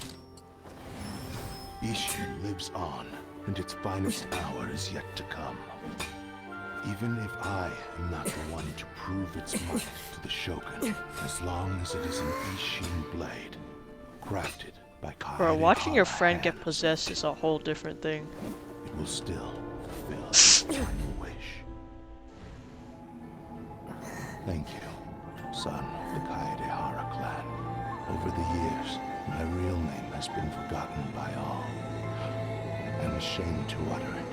Ishin lives on, and its finest hour is yet to come. Even if I am not the one to prove its might to the Shogun, as long as it is an Ishin blade, crafted by Bro, watching your friend hands, get possessed is a whole different thing. it will still fulfill its final wish. Thank you, son of the Kaedehara clan. Over the years, my real name has been forgotten by all. I'm ashamed to utter it,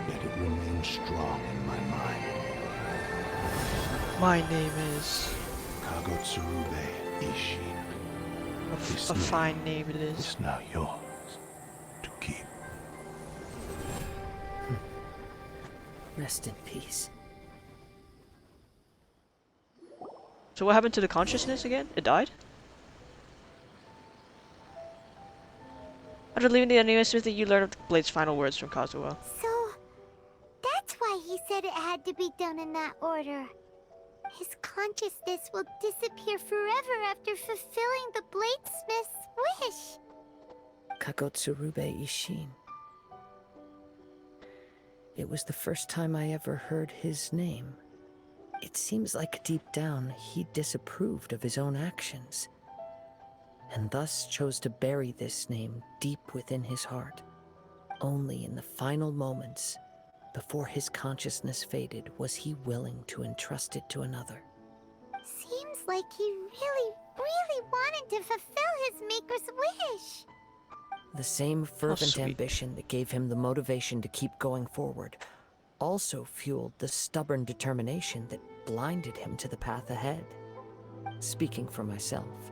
yet it remains strong in my mind. My name is... Kagotsurube Ishin. A This name fine name it is. is now yours to keep. Rest in peace. So what happened to the consciousness again? It died? After leaving the anime smithy, you learned of the blade's final words from Kazuha. So, that's why he said it had to be done in that order. His consciousness will disappear forever after fulfilling the bladesmith's wish. Kagotsurube Ishin. It was the first time I ever heard his name. It seems like deep down he disapproved of his own actions, and thus chose to bury this name deep within his heart. Only in the final moments, before his consciousness faded, was he willing to entrust it to another. Seems like he really wanted to fulfill his maker's wish. The same fervent sweet. ambition that gave him the motivation to keep going forward also fueled the stubborn determination that blinded him to the path ahead. Speaking for myself,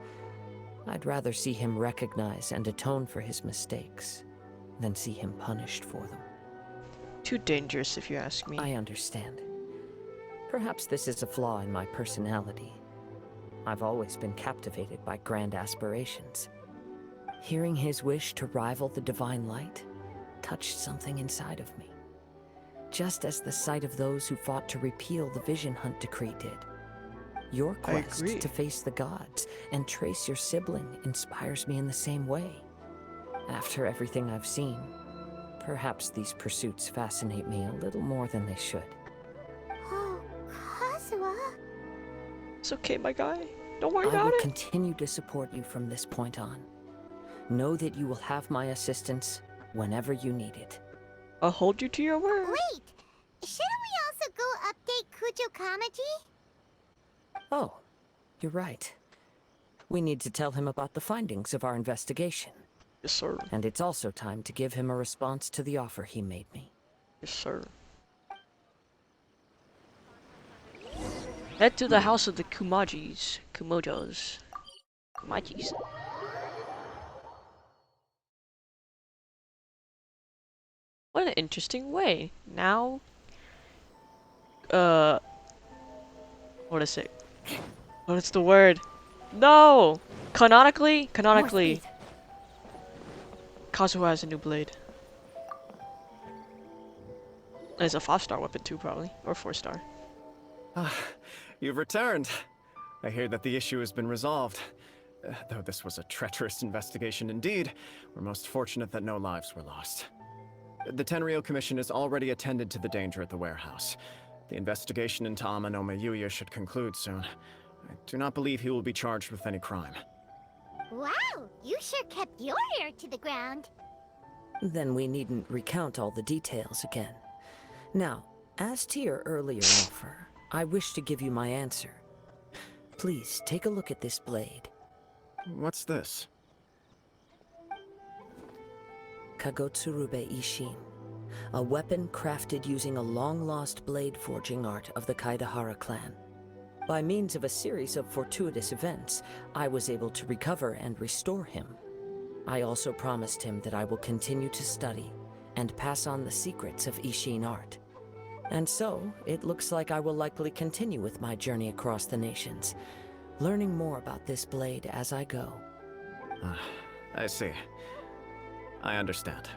I'd rather see him recognize and atone for his mistakes than see him punished for them. Too dangerous if you ask me. I understand. Perhaps this is a flaw in my personality. I've always been captivated by grand aspirations. Hearing his wish to rival the divine light touched something inside of me, just as the sight of those who fought to repeal the Vision Hunt decree did. Your quest agree. to face the gods and trace your sibling inspires me in the same way. After everything I've seen, perhaps these pursuits fascinate me a little more than they should. Oh, Kazuha. It's okay, my guy. Don't worry I about will it. continue to support you from this point on. Know that you will have my assistance whenever you need it. I'll hold you to your word. Wait, shouldn't we also go update Kujo Kamaji? Oh, you're right. We need to tell him about the findings of our investigation. Yes, sir. And it's also time to give him a response to the offer he made me. Yes, sir. Head to the house of the Kumajis. Kumojos. Kumajis. What an interesting way. Now, what is it? What is the word? No! Canonically, Kazuha has a new blade. And it's a 5-star weapon too, probably. Or 4-star. You've returned. I hear that the issue has been resolved. Though this was a treacherous investigation indeed, we're most fortunate that no lives were lost. The Tenryou Commission has already attended to the danger at the warehouse. The investigation into Ama no Mayuya should conclude soon. I do not believe he will be charged with any crime. Wow, you sure kept your ear to the ground. Then we needn't recount all the details again. Now, as to your earlier offer, I wish to give you my answer. Please take a look at this blade. What's this? Kagotsurube Ishin, a weapon crafted using a long-lost blade forging art of the Kaedehara clan. By means of a series of fortuitous events, I was able to recover and restore him. I also promised him that I will continue to study and pass on the secrets of Ishin art. And so, it looks like I will likely continue with my journey across the nations, learning more about this blade as I go. I see. I understand.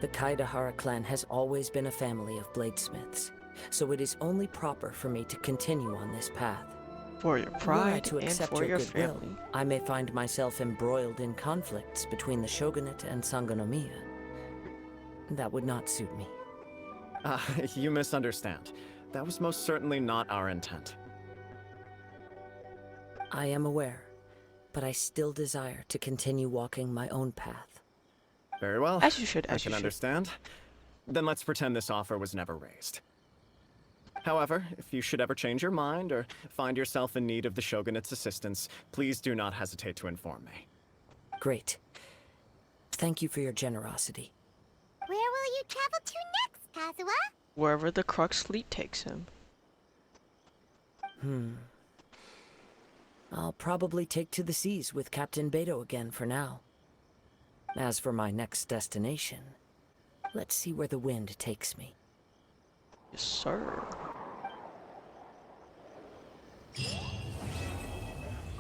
The Kaidahara clan has always been a family of bladesmiths, so it is only proper for me to continue on this path. For your Were I pride to and accept for your goodwill, family. I may find myself embroiled in conflicts between the shogunate and Sangonomiya. That would not suit me. You misunderstand. That was most certainly not our intent. I am aware, but I still desire to continue walking my own path. Very well. As you should, I as you can should. understand. Then let's pretend this offer was never raised. However, if you should ever change your mind or find yourself in need of the Shogunate's assistance, please do not hesitate to inform me. Great. Thank you for your generosity. Where will you travel to next, Kazuha? Wherever the Crux fleet takes him. I'll probably take to the seas with Captain Beto again for now. As for my next destination, let's see where the wind takes me. Yes, sir.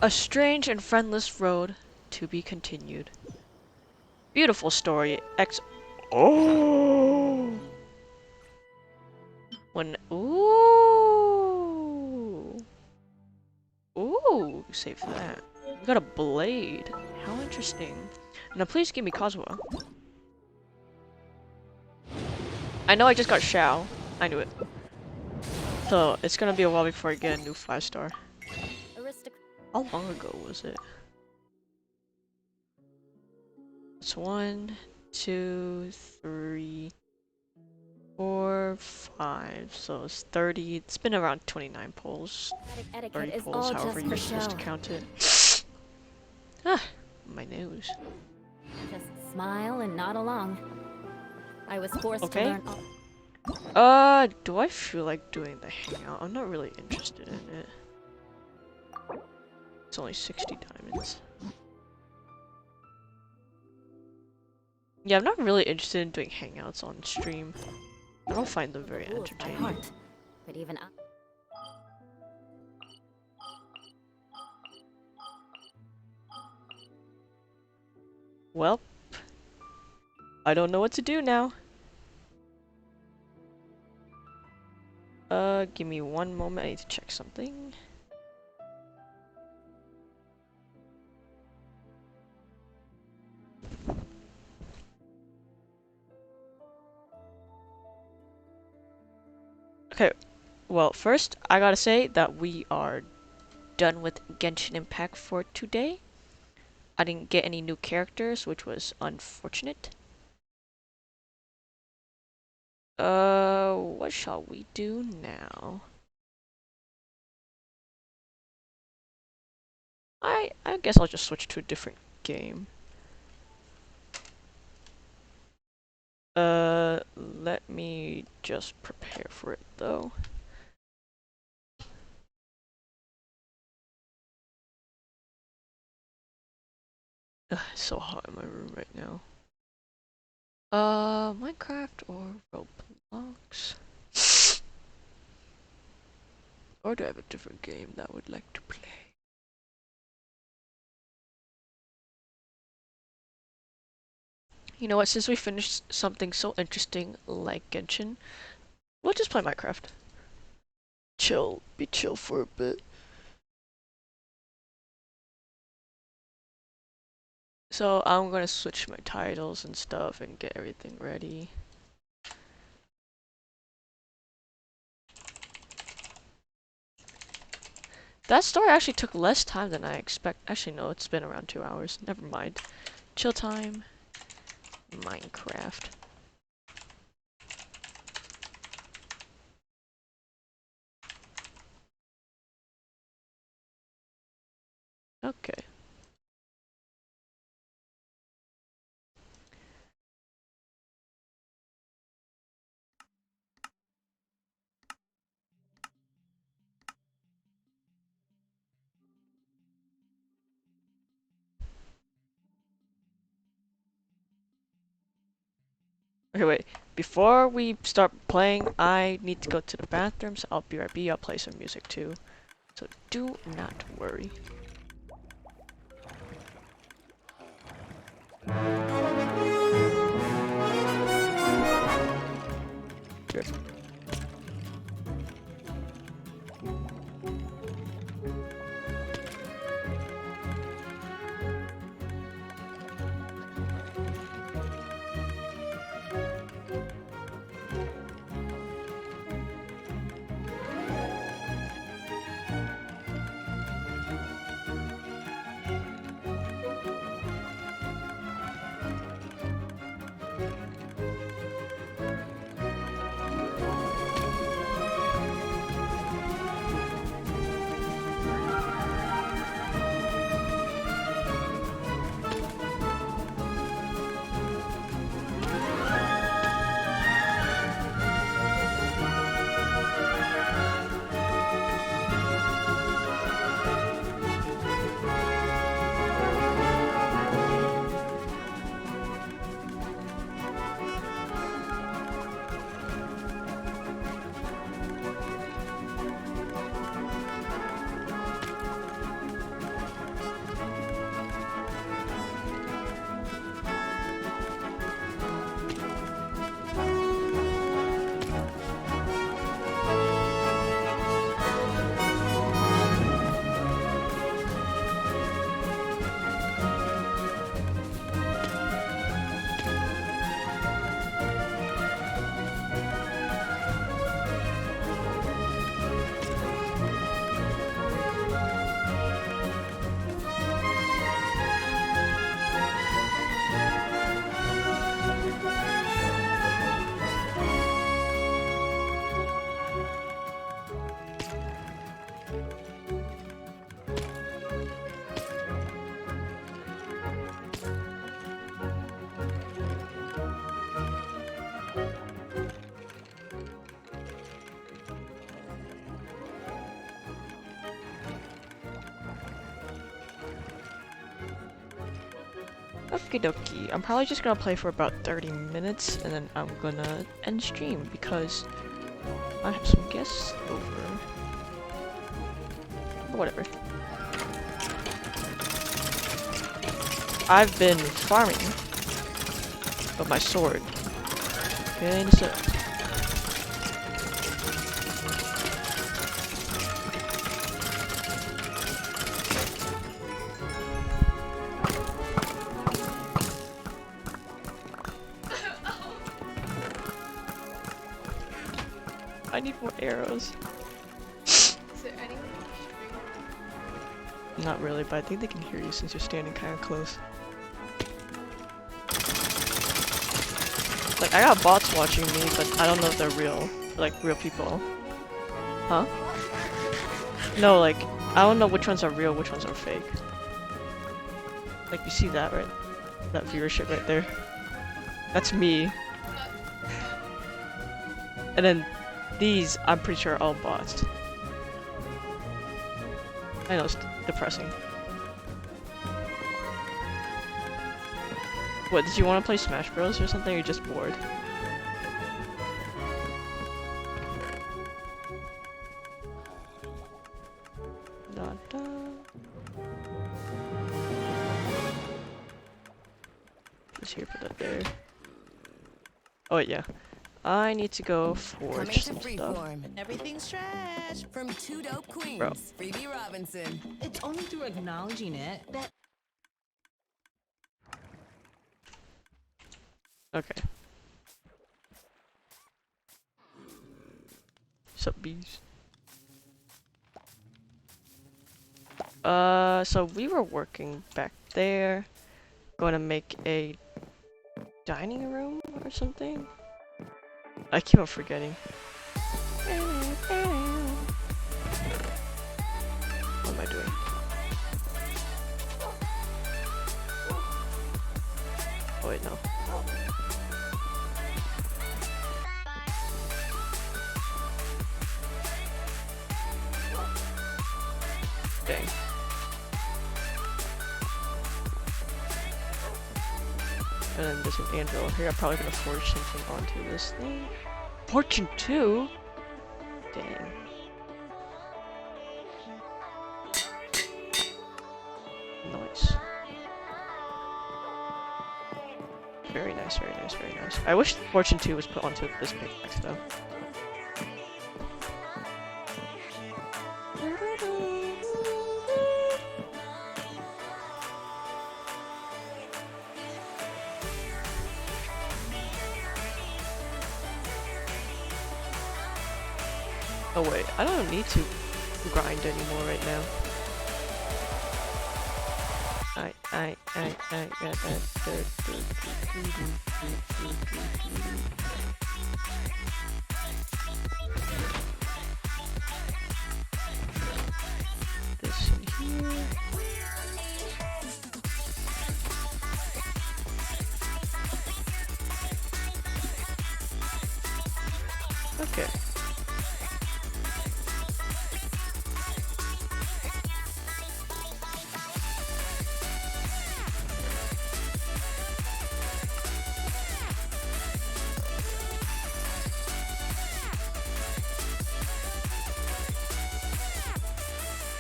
A strange and friendless road to be continued. Beautiful story. Oh! When ooh. Ooh, save that. We got a blade. How interesting. Now please give me Kazuha. I know I just got Shao. I knew it. So it's gonna be a while before I get a new 5-star. How long ago was it? It's 1, 2, 3, 4, 5. So it's 30. It's been around 29 polls. 30 polls, however you're supposed to count it. Ah, my nose. Just smile and nod along. I was forced to learn. Do I feel like doing the hangout? I'm not really interested in it. It's only 60 diamonds. Yeah, I'm not really interested in doing hangouts on stream. I don't find them very entertaining. But even Well, I don't know what to do now. Give me one moment. I need to check something. Okay, well, first, I gotta say that we are done with Genshin Impact for today. I didn't get any new characters, which was unfortunate. What shall we do now? I guess I'll just switch to a different game. Let me just prepare for it, though. Ugh, it's so hot in my room right now. Minecraft or Roblox? Or do I have a different game that I would like to play? You know what, since we finished something so interesting like Genshin, we'll just play Minecraft. Be chill for a bit. So I'm gonna switch my titles and stuff and get everything ready. That story actually took less time than I expect. Actually, no, it's been around 2 hours. Never mind. Chill time. Minecraft. Okay. Okay, wait. Before we start playing, I need to go to the bathroom, so I'll be right back. I'll play some music too. So do not worry. Okie dokie. I'm probably just gonna play for about 30 minutes and then I'm gonna end stream because I have some guests over. But whatever. I've been farming with my sword. Okay, so I need more arrows. Is there anyone in Not really, but I think they can hear you since you're standing kind of close. Like, I got bots watching me, but I don't know if they're real. Like, real people. Huh? No, like, I don't know which ones are real, which ones are fake. Like, you see that, right? That viewership right there. That's me. And then these, I'm pretty sure are all bots. I know, it's depressing. What, did you want to play Smash Bros or something, or you're just bored? Da, da. Just here, put that there. Oh wait, yeah. I need to go forge some stuff. Everything's trash from two dope queens. Bro. Phoebe Robinson. It's only through acknowledging it that. Okay. Sup, bees? So we were working back there. Going to make a dining room or something? I keep on forgetting. What am I doing? Oh wait, no. Dang. And then there's an anvil here. I'm probably gonna forge something onto this thing. Fortune 2? Dang. Nice. Very nice, very nice, very nice. I wish Fortune 2 was put onto this pickaxe though. Oh wait, I don't need to grind anymore right now. This in here. Okay.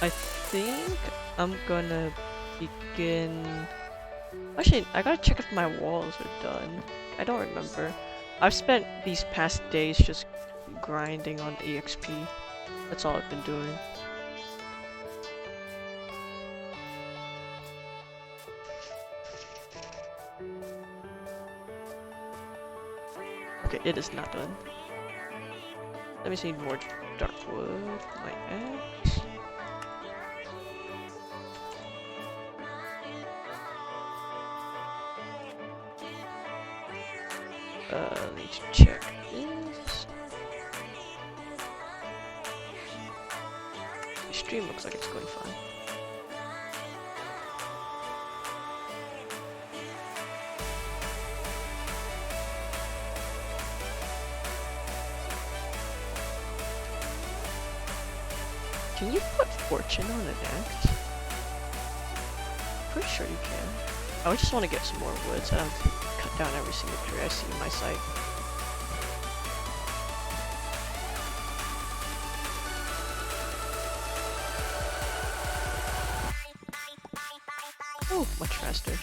I think I'm gonna begin... Actually, I gotta check if my walls are done. I don't remember. I've spent these past days just grinding on EXP. That's all I've been doing. Okay, it is not done. Let me see more dark wood. My axe. Need to check this. The stream looks like it's going fine. Can you put fortune on an axe? Pretty sure you can. I would just want to get some more woods. I don't have to cut down every single tree I see in my sight. Oh, much faster.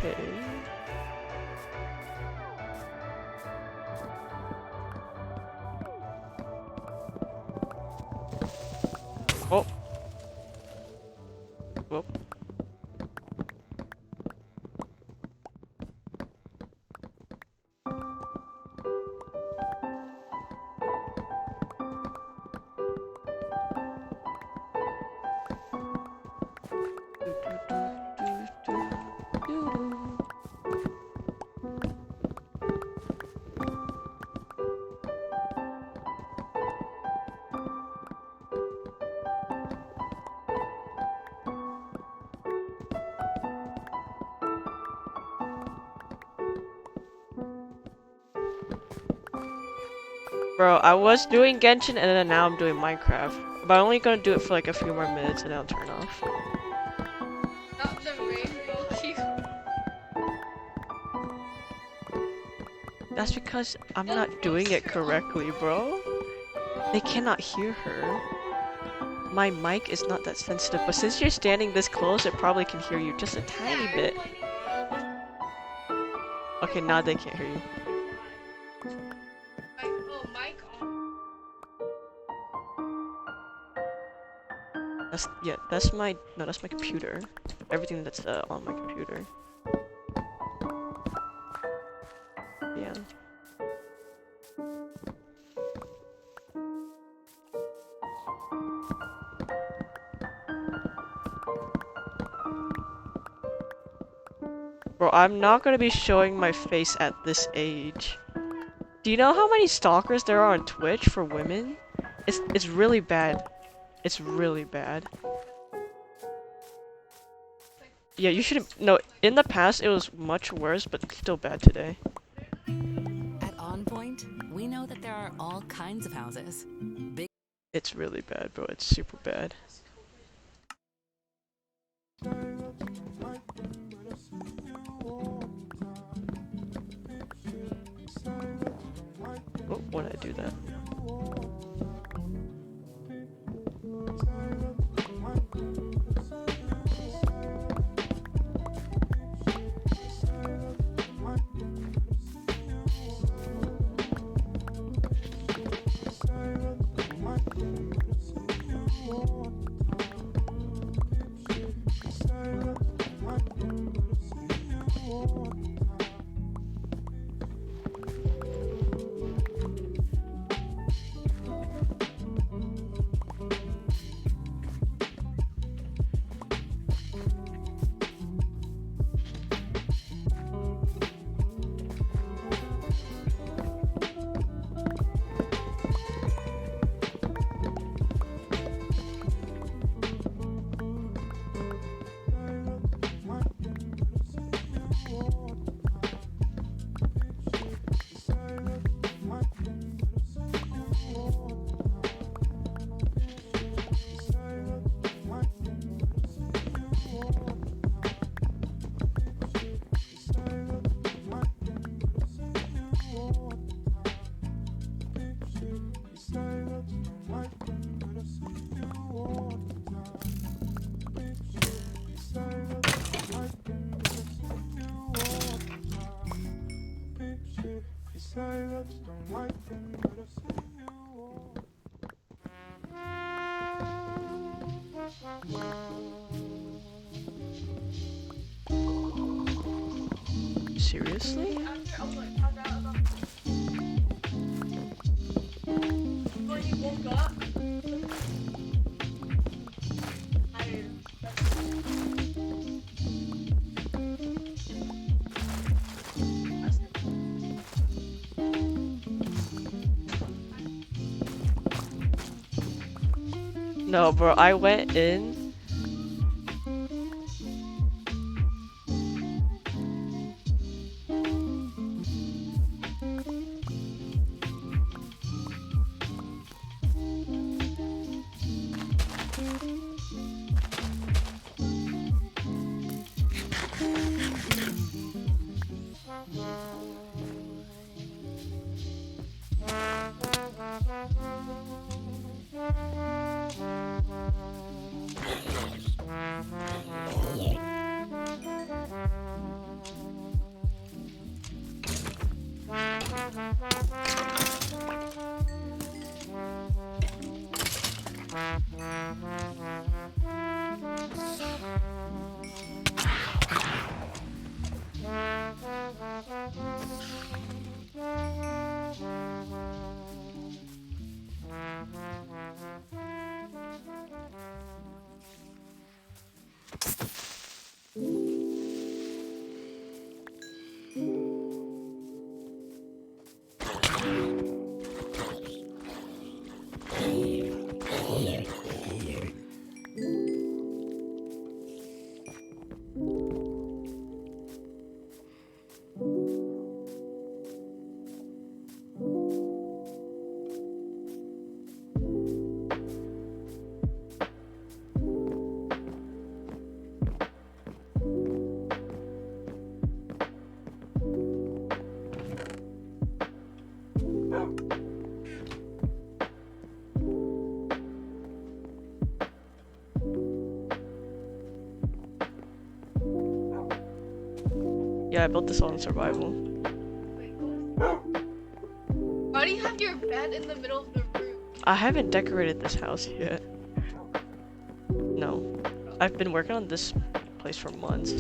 Okay. Oh. Whoop. Bro, I was doing Genshin and then now I'm doing Minecraft. But I'm only gonna do it for like a few more minutes and then I'll turn off. Not the rainbow cube. That's because I'm not doing it correctly, bro. They cannot hear her. My mic is not that sensitive, but since you're standing this close, it probably can hear you just a tiny bit. Okay, now they can't hear you. Mic on. That's my computer. Everything that's on my computer. Yeah. Bro, I'm not gonna be showing my face at this age. Do you know how many stalkers there are on Twitch for women? It's really bad. It's really bad. Yeah, you shouldn't. No, in the past it was much worse, but it's still bad today. At On Point, we know that there are all kinds of houses. It's really bad, bro. It's super bad. Oh, why did I do that? Seriously? When you woke up. No, bro, I went in. Yeah, I built this all in survival. Why do you have your bed in the middle of the room? I haven't decorated this house yet. No. I've been working on this place for months.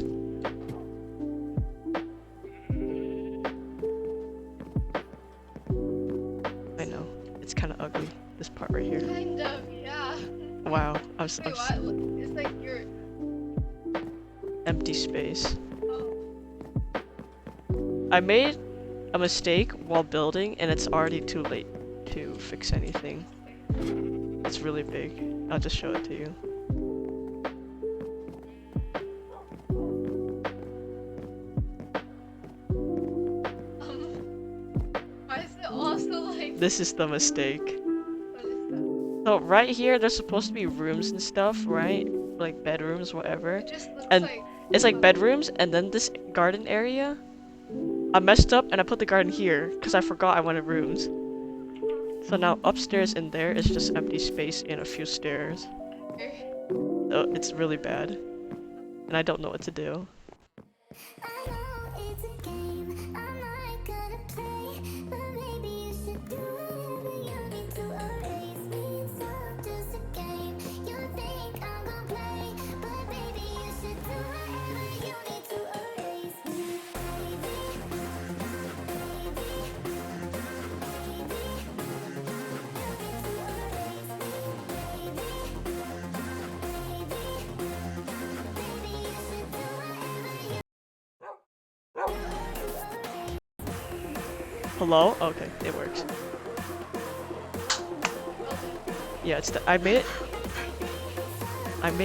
I know. It's kind of ugly, this part right here. Kind of, yeah. Wow. Wait, what? It's like your Empty space. I made a mistake while building and it's already too late to fix anything. It's really big. I'll just show it to you. Why is it also like... This is the mistake. So right here, there's supposed to be rooms and stuff, right? Like bedrooms, whatever. It just looks And like... it's like bedrooms and then this garden area. I messed up and I put the garden here because I forgot I wanted rooms. So now upstairs in there is just empty space and a few stairs. So it's really bad. And I don't know what to do. Hello? Okay, it works. Yeah, it's I made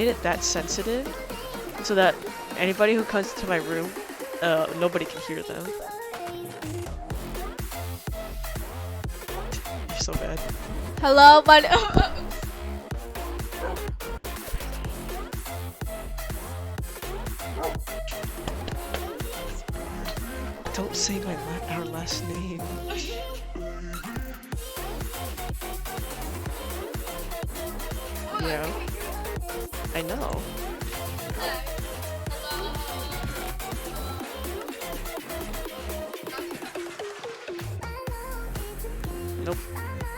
it that sensitive so that anybody who comes to my room, nobody can hear them. You're so bad. Hello, buddy. Don't say our last name. Yeah. I know. Nope.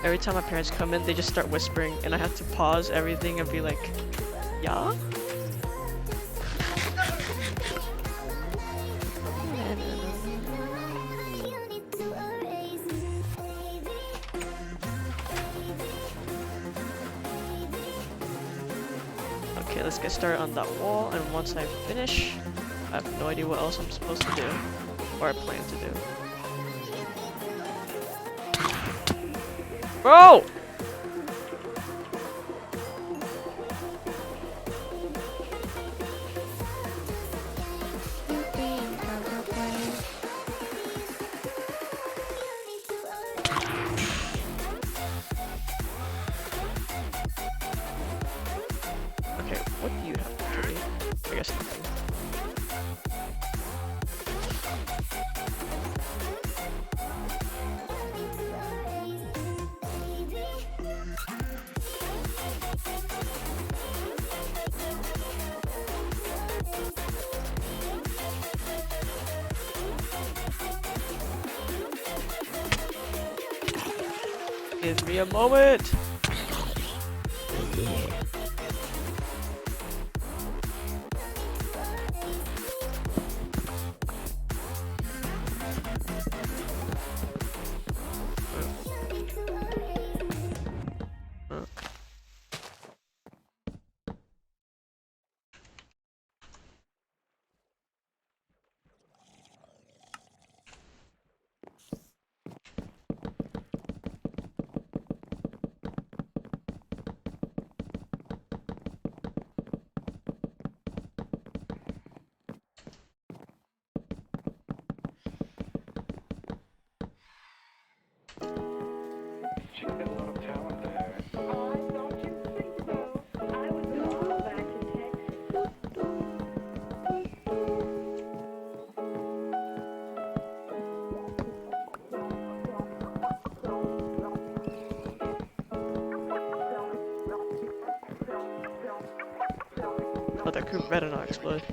Every time my parents come in, they just start whispering, and I have to pause everything and be like, yeah? Okay, let's get started on that wall, and once I finish, I have no idea what else I'm supposed to do, or I plan to do. Bro! Okay, what do you have to trade? I guess nothing. Give me a moment! Oh, that could better not explode.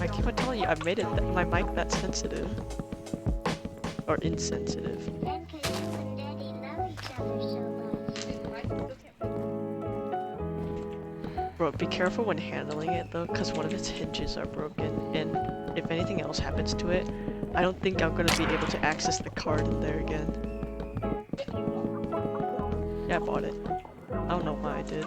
I keep on telling you, I've made it my mic that sensitive. Or insensitive. Bro, be careful when handling it though, because one of its hinges are broken, and if anything else happens to it, I don't think I'm gonna be able to access the card in there again. Yeah, I bought it. I don't know why I did.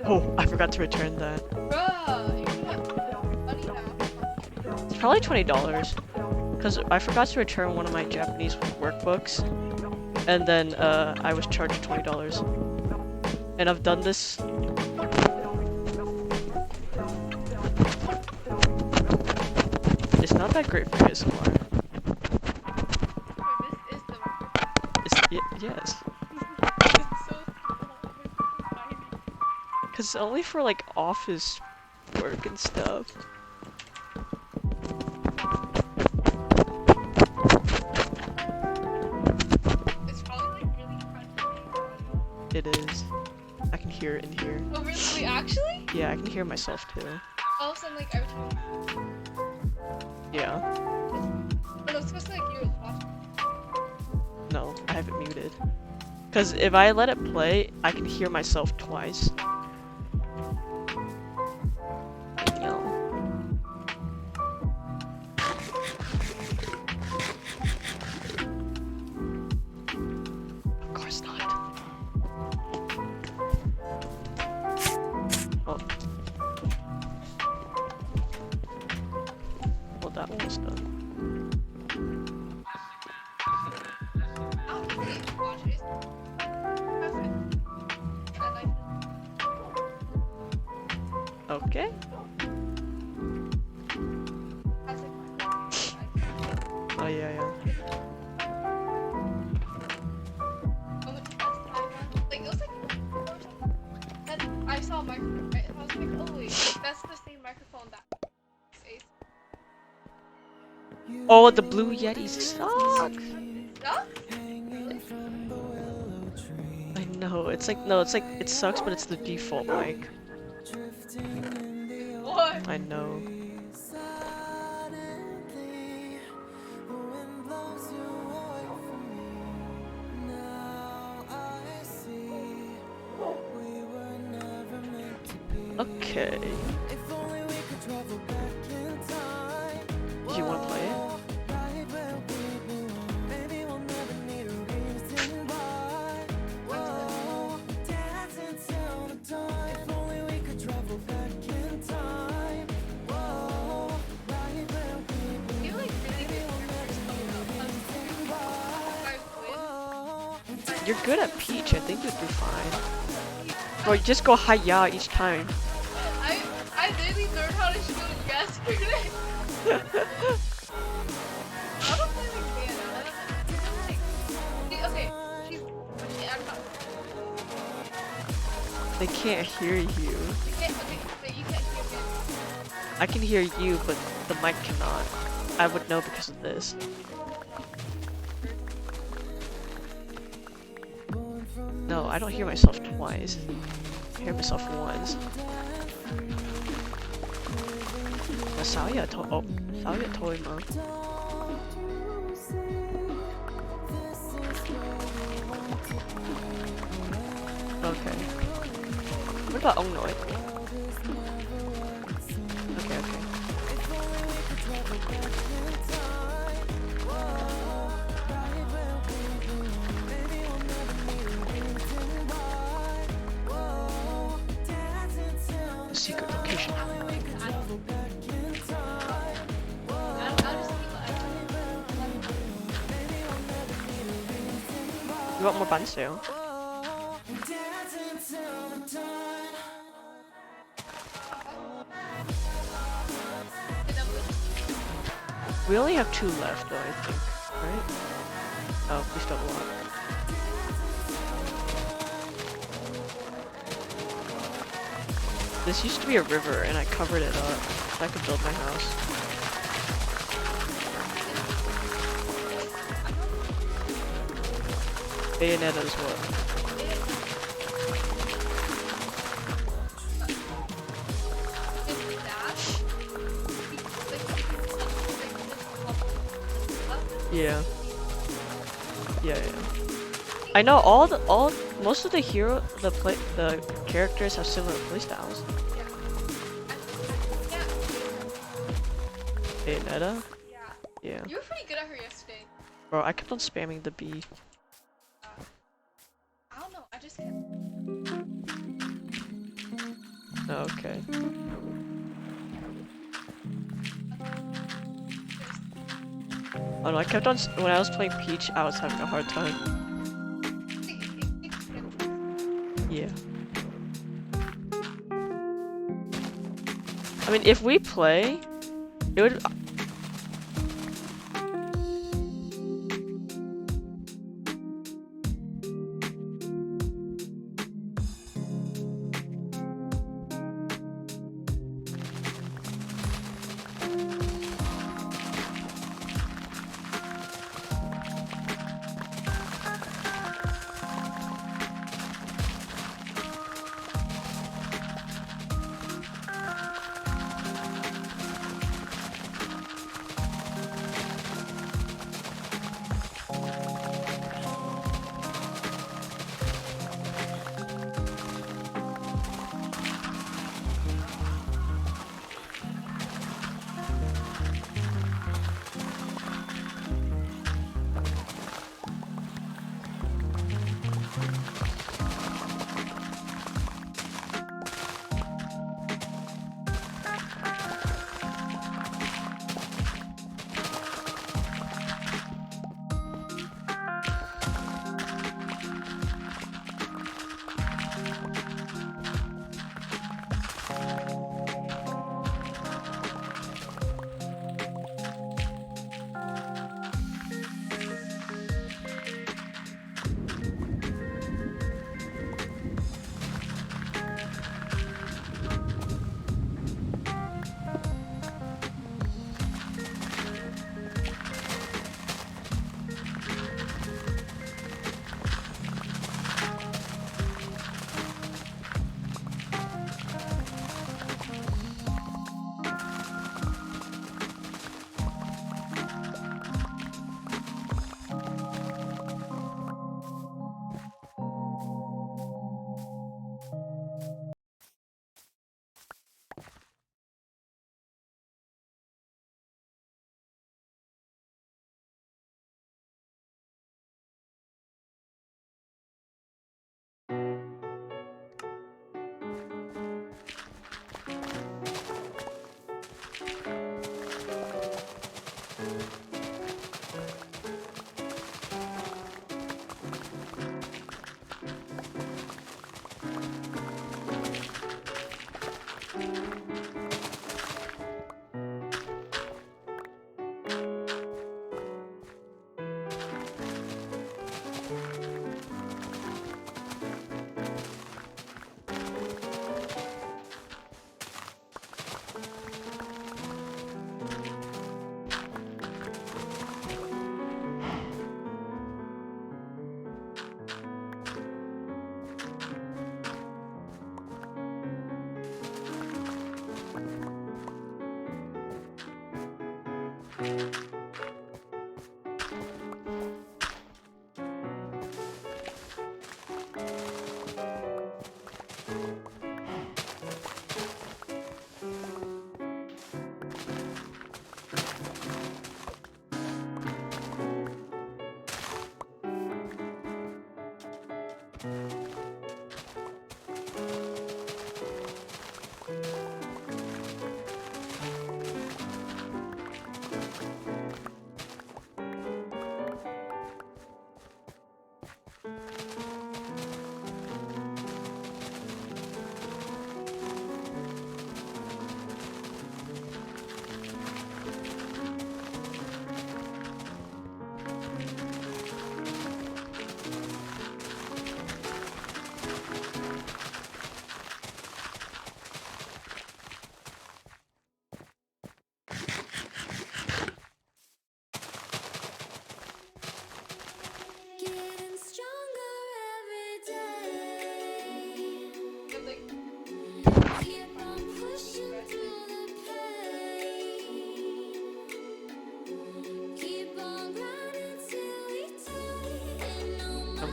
Oh, I forgot to return that. It's probably $20, because I forgot to return one of my Japanese workbooks, and then I was charged $20. And I've done this. It's not that great for ASMR. Yes. Cause it's only for like office work and stuff. It's probably like really crunchy. It is. I can hear it in here. Oh really? Wait, actually? Yeah, I can hear myself too. All of a sudden, like every time. Yeah. But I was supposed to like you watching. No, I have it muted. Cause if I let it play, I can hear myself twice. Of course not. Oh. Well, that one was done. Okay. Oh yeah, yeah. Like it was like that I saw a microphone, right? And I was like, oh wait, that's the same microphone that says. Oh, the blue Yeti suck. I know. It's like no, it's like it sucks, but it's the default mic. What? I know. Do you want to play it? You're good at Peach. I think you'd do fine. Bro, you just go hi-ya each time. I literally learned how to shoot yesterday. I don't play like Diana. Okay, I'm not. They can't hear you. You can't hear me. I can hear you, but the mic cannot. I would know because of this. No, I don't hear myself twice. I hear myself once. Masaya Toima. Okay. What about Ongnoi? Okay. Secret location. You want more Banseo? We only have 2 left though, I think. Right? Oh, we still have a lot. This used to be a river and I covered it up so I could build my house. Bayonetta as well. Yeah. I know most of the the characters have similar playstyles. Bayonetta? Yeah. You were pretty good at her yesterday. Bro, I kept on spamming the B. I don't know, I just kept... Okay. Oh no, I kept on, when I was playing Peach, I was having a hard time. Yeah. I mean, if we play, it would...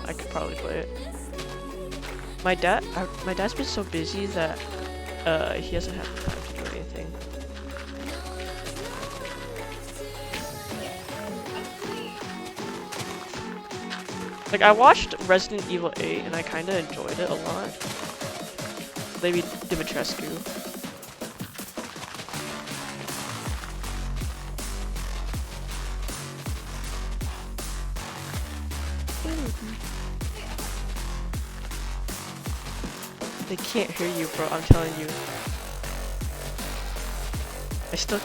I could probably play it. My dad's been so busy that he doesn't have the time to do anything. Like I watched Resident Evil 8 and I kind of enjoyed it a lot. Lady Dimitrescu. They can't hear you, bro. I'm telling you.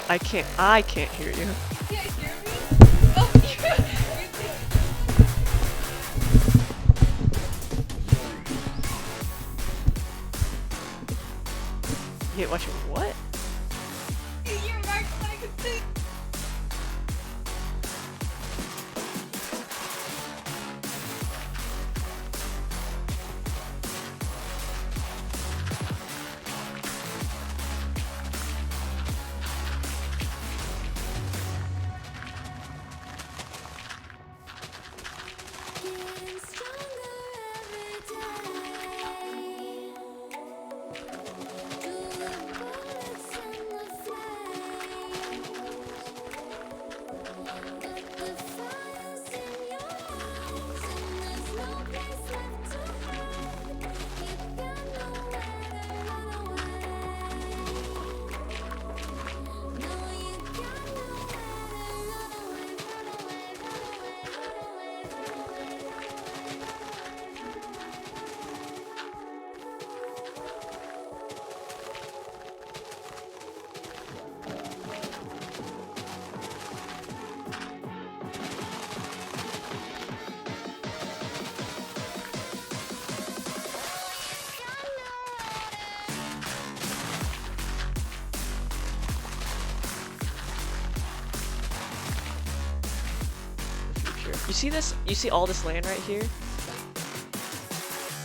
I can't hear you. You can't hear me? Oh, You hate watching what? Your microphone, I can see. You see this? You see all this land right here?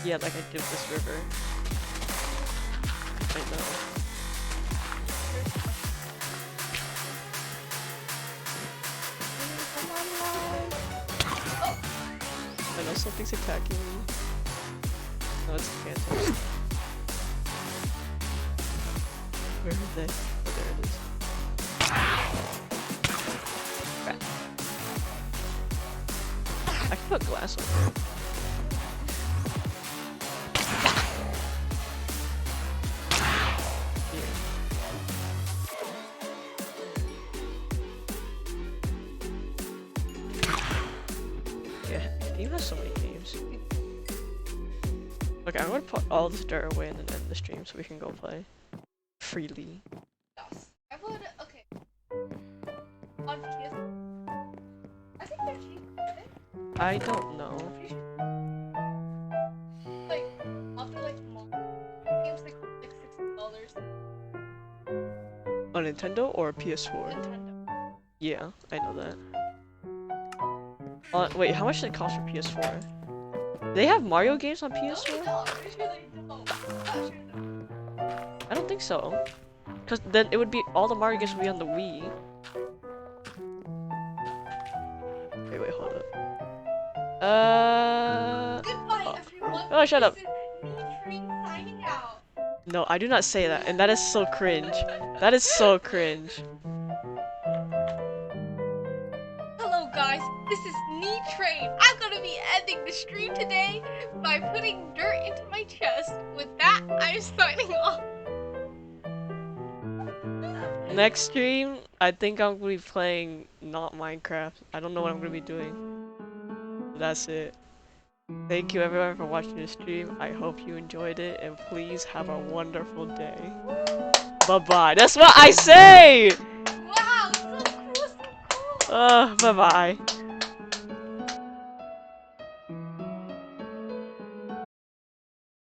Yeah, like I did with this river. I know. I know something's attacking me. No, it's a phantom. Where are they? Oh, there it is. Crap. I can put glass on it. You have so many games. Okay, I'm gonna put all this dirt away and then end the stream so we can go play freely. Yes. I would. Okay. On PS. I think they're cheap. Are they? I don't know. Like after like games like $60. On Nintendo or PS4? Nintendo. Yeah, I know that. Wait, how much did it cost for PS4? They have Mario games on PS4? No, I'm pretty sure they don't. I'm not sure though. I don't think so. Cause then it would be all the Mario games would be on the Wii. Goodbye, everyone. Oh, shut up. This is me, Train, signing out. No, I do not say that, and that is so cringe. That is so cringe. Hello, guys. This is Knee Train. I'm gonna be ending the stream today by putting dirt into my chest. With that, I'm signing off. Next stream, I think I'm gonna be playing not Minecraft. I don't know what I'm gonna be doing. That's it. Thank you everyone for watching this stream. I hope you enjoyed it, and please have a wonderful day. Bye-bye. That's what I say! Wow, so cool, so cool. Bye-bye.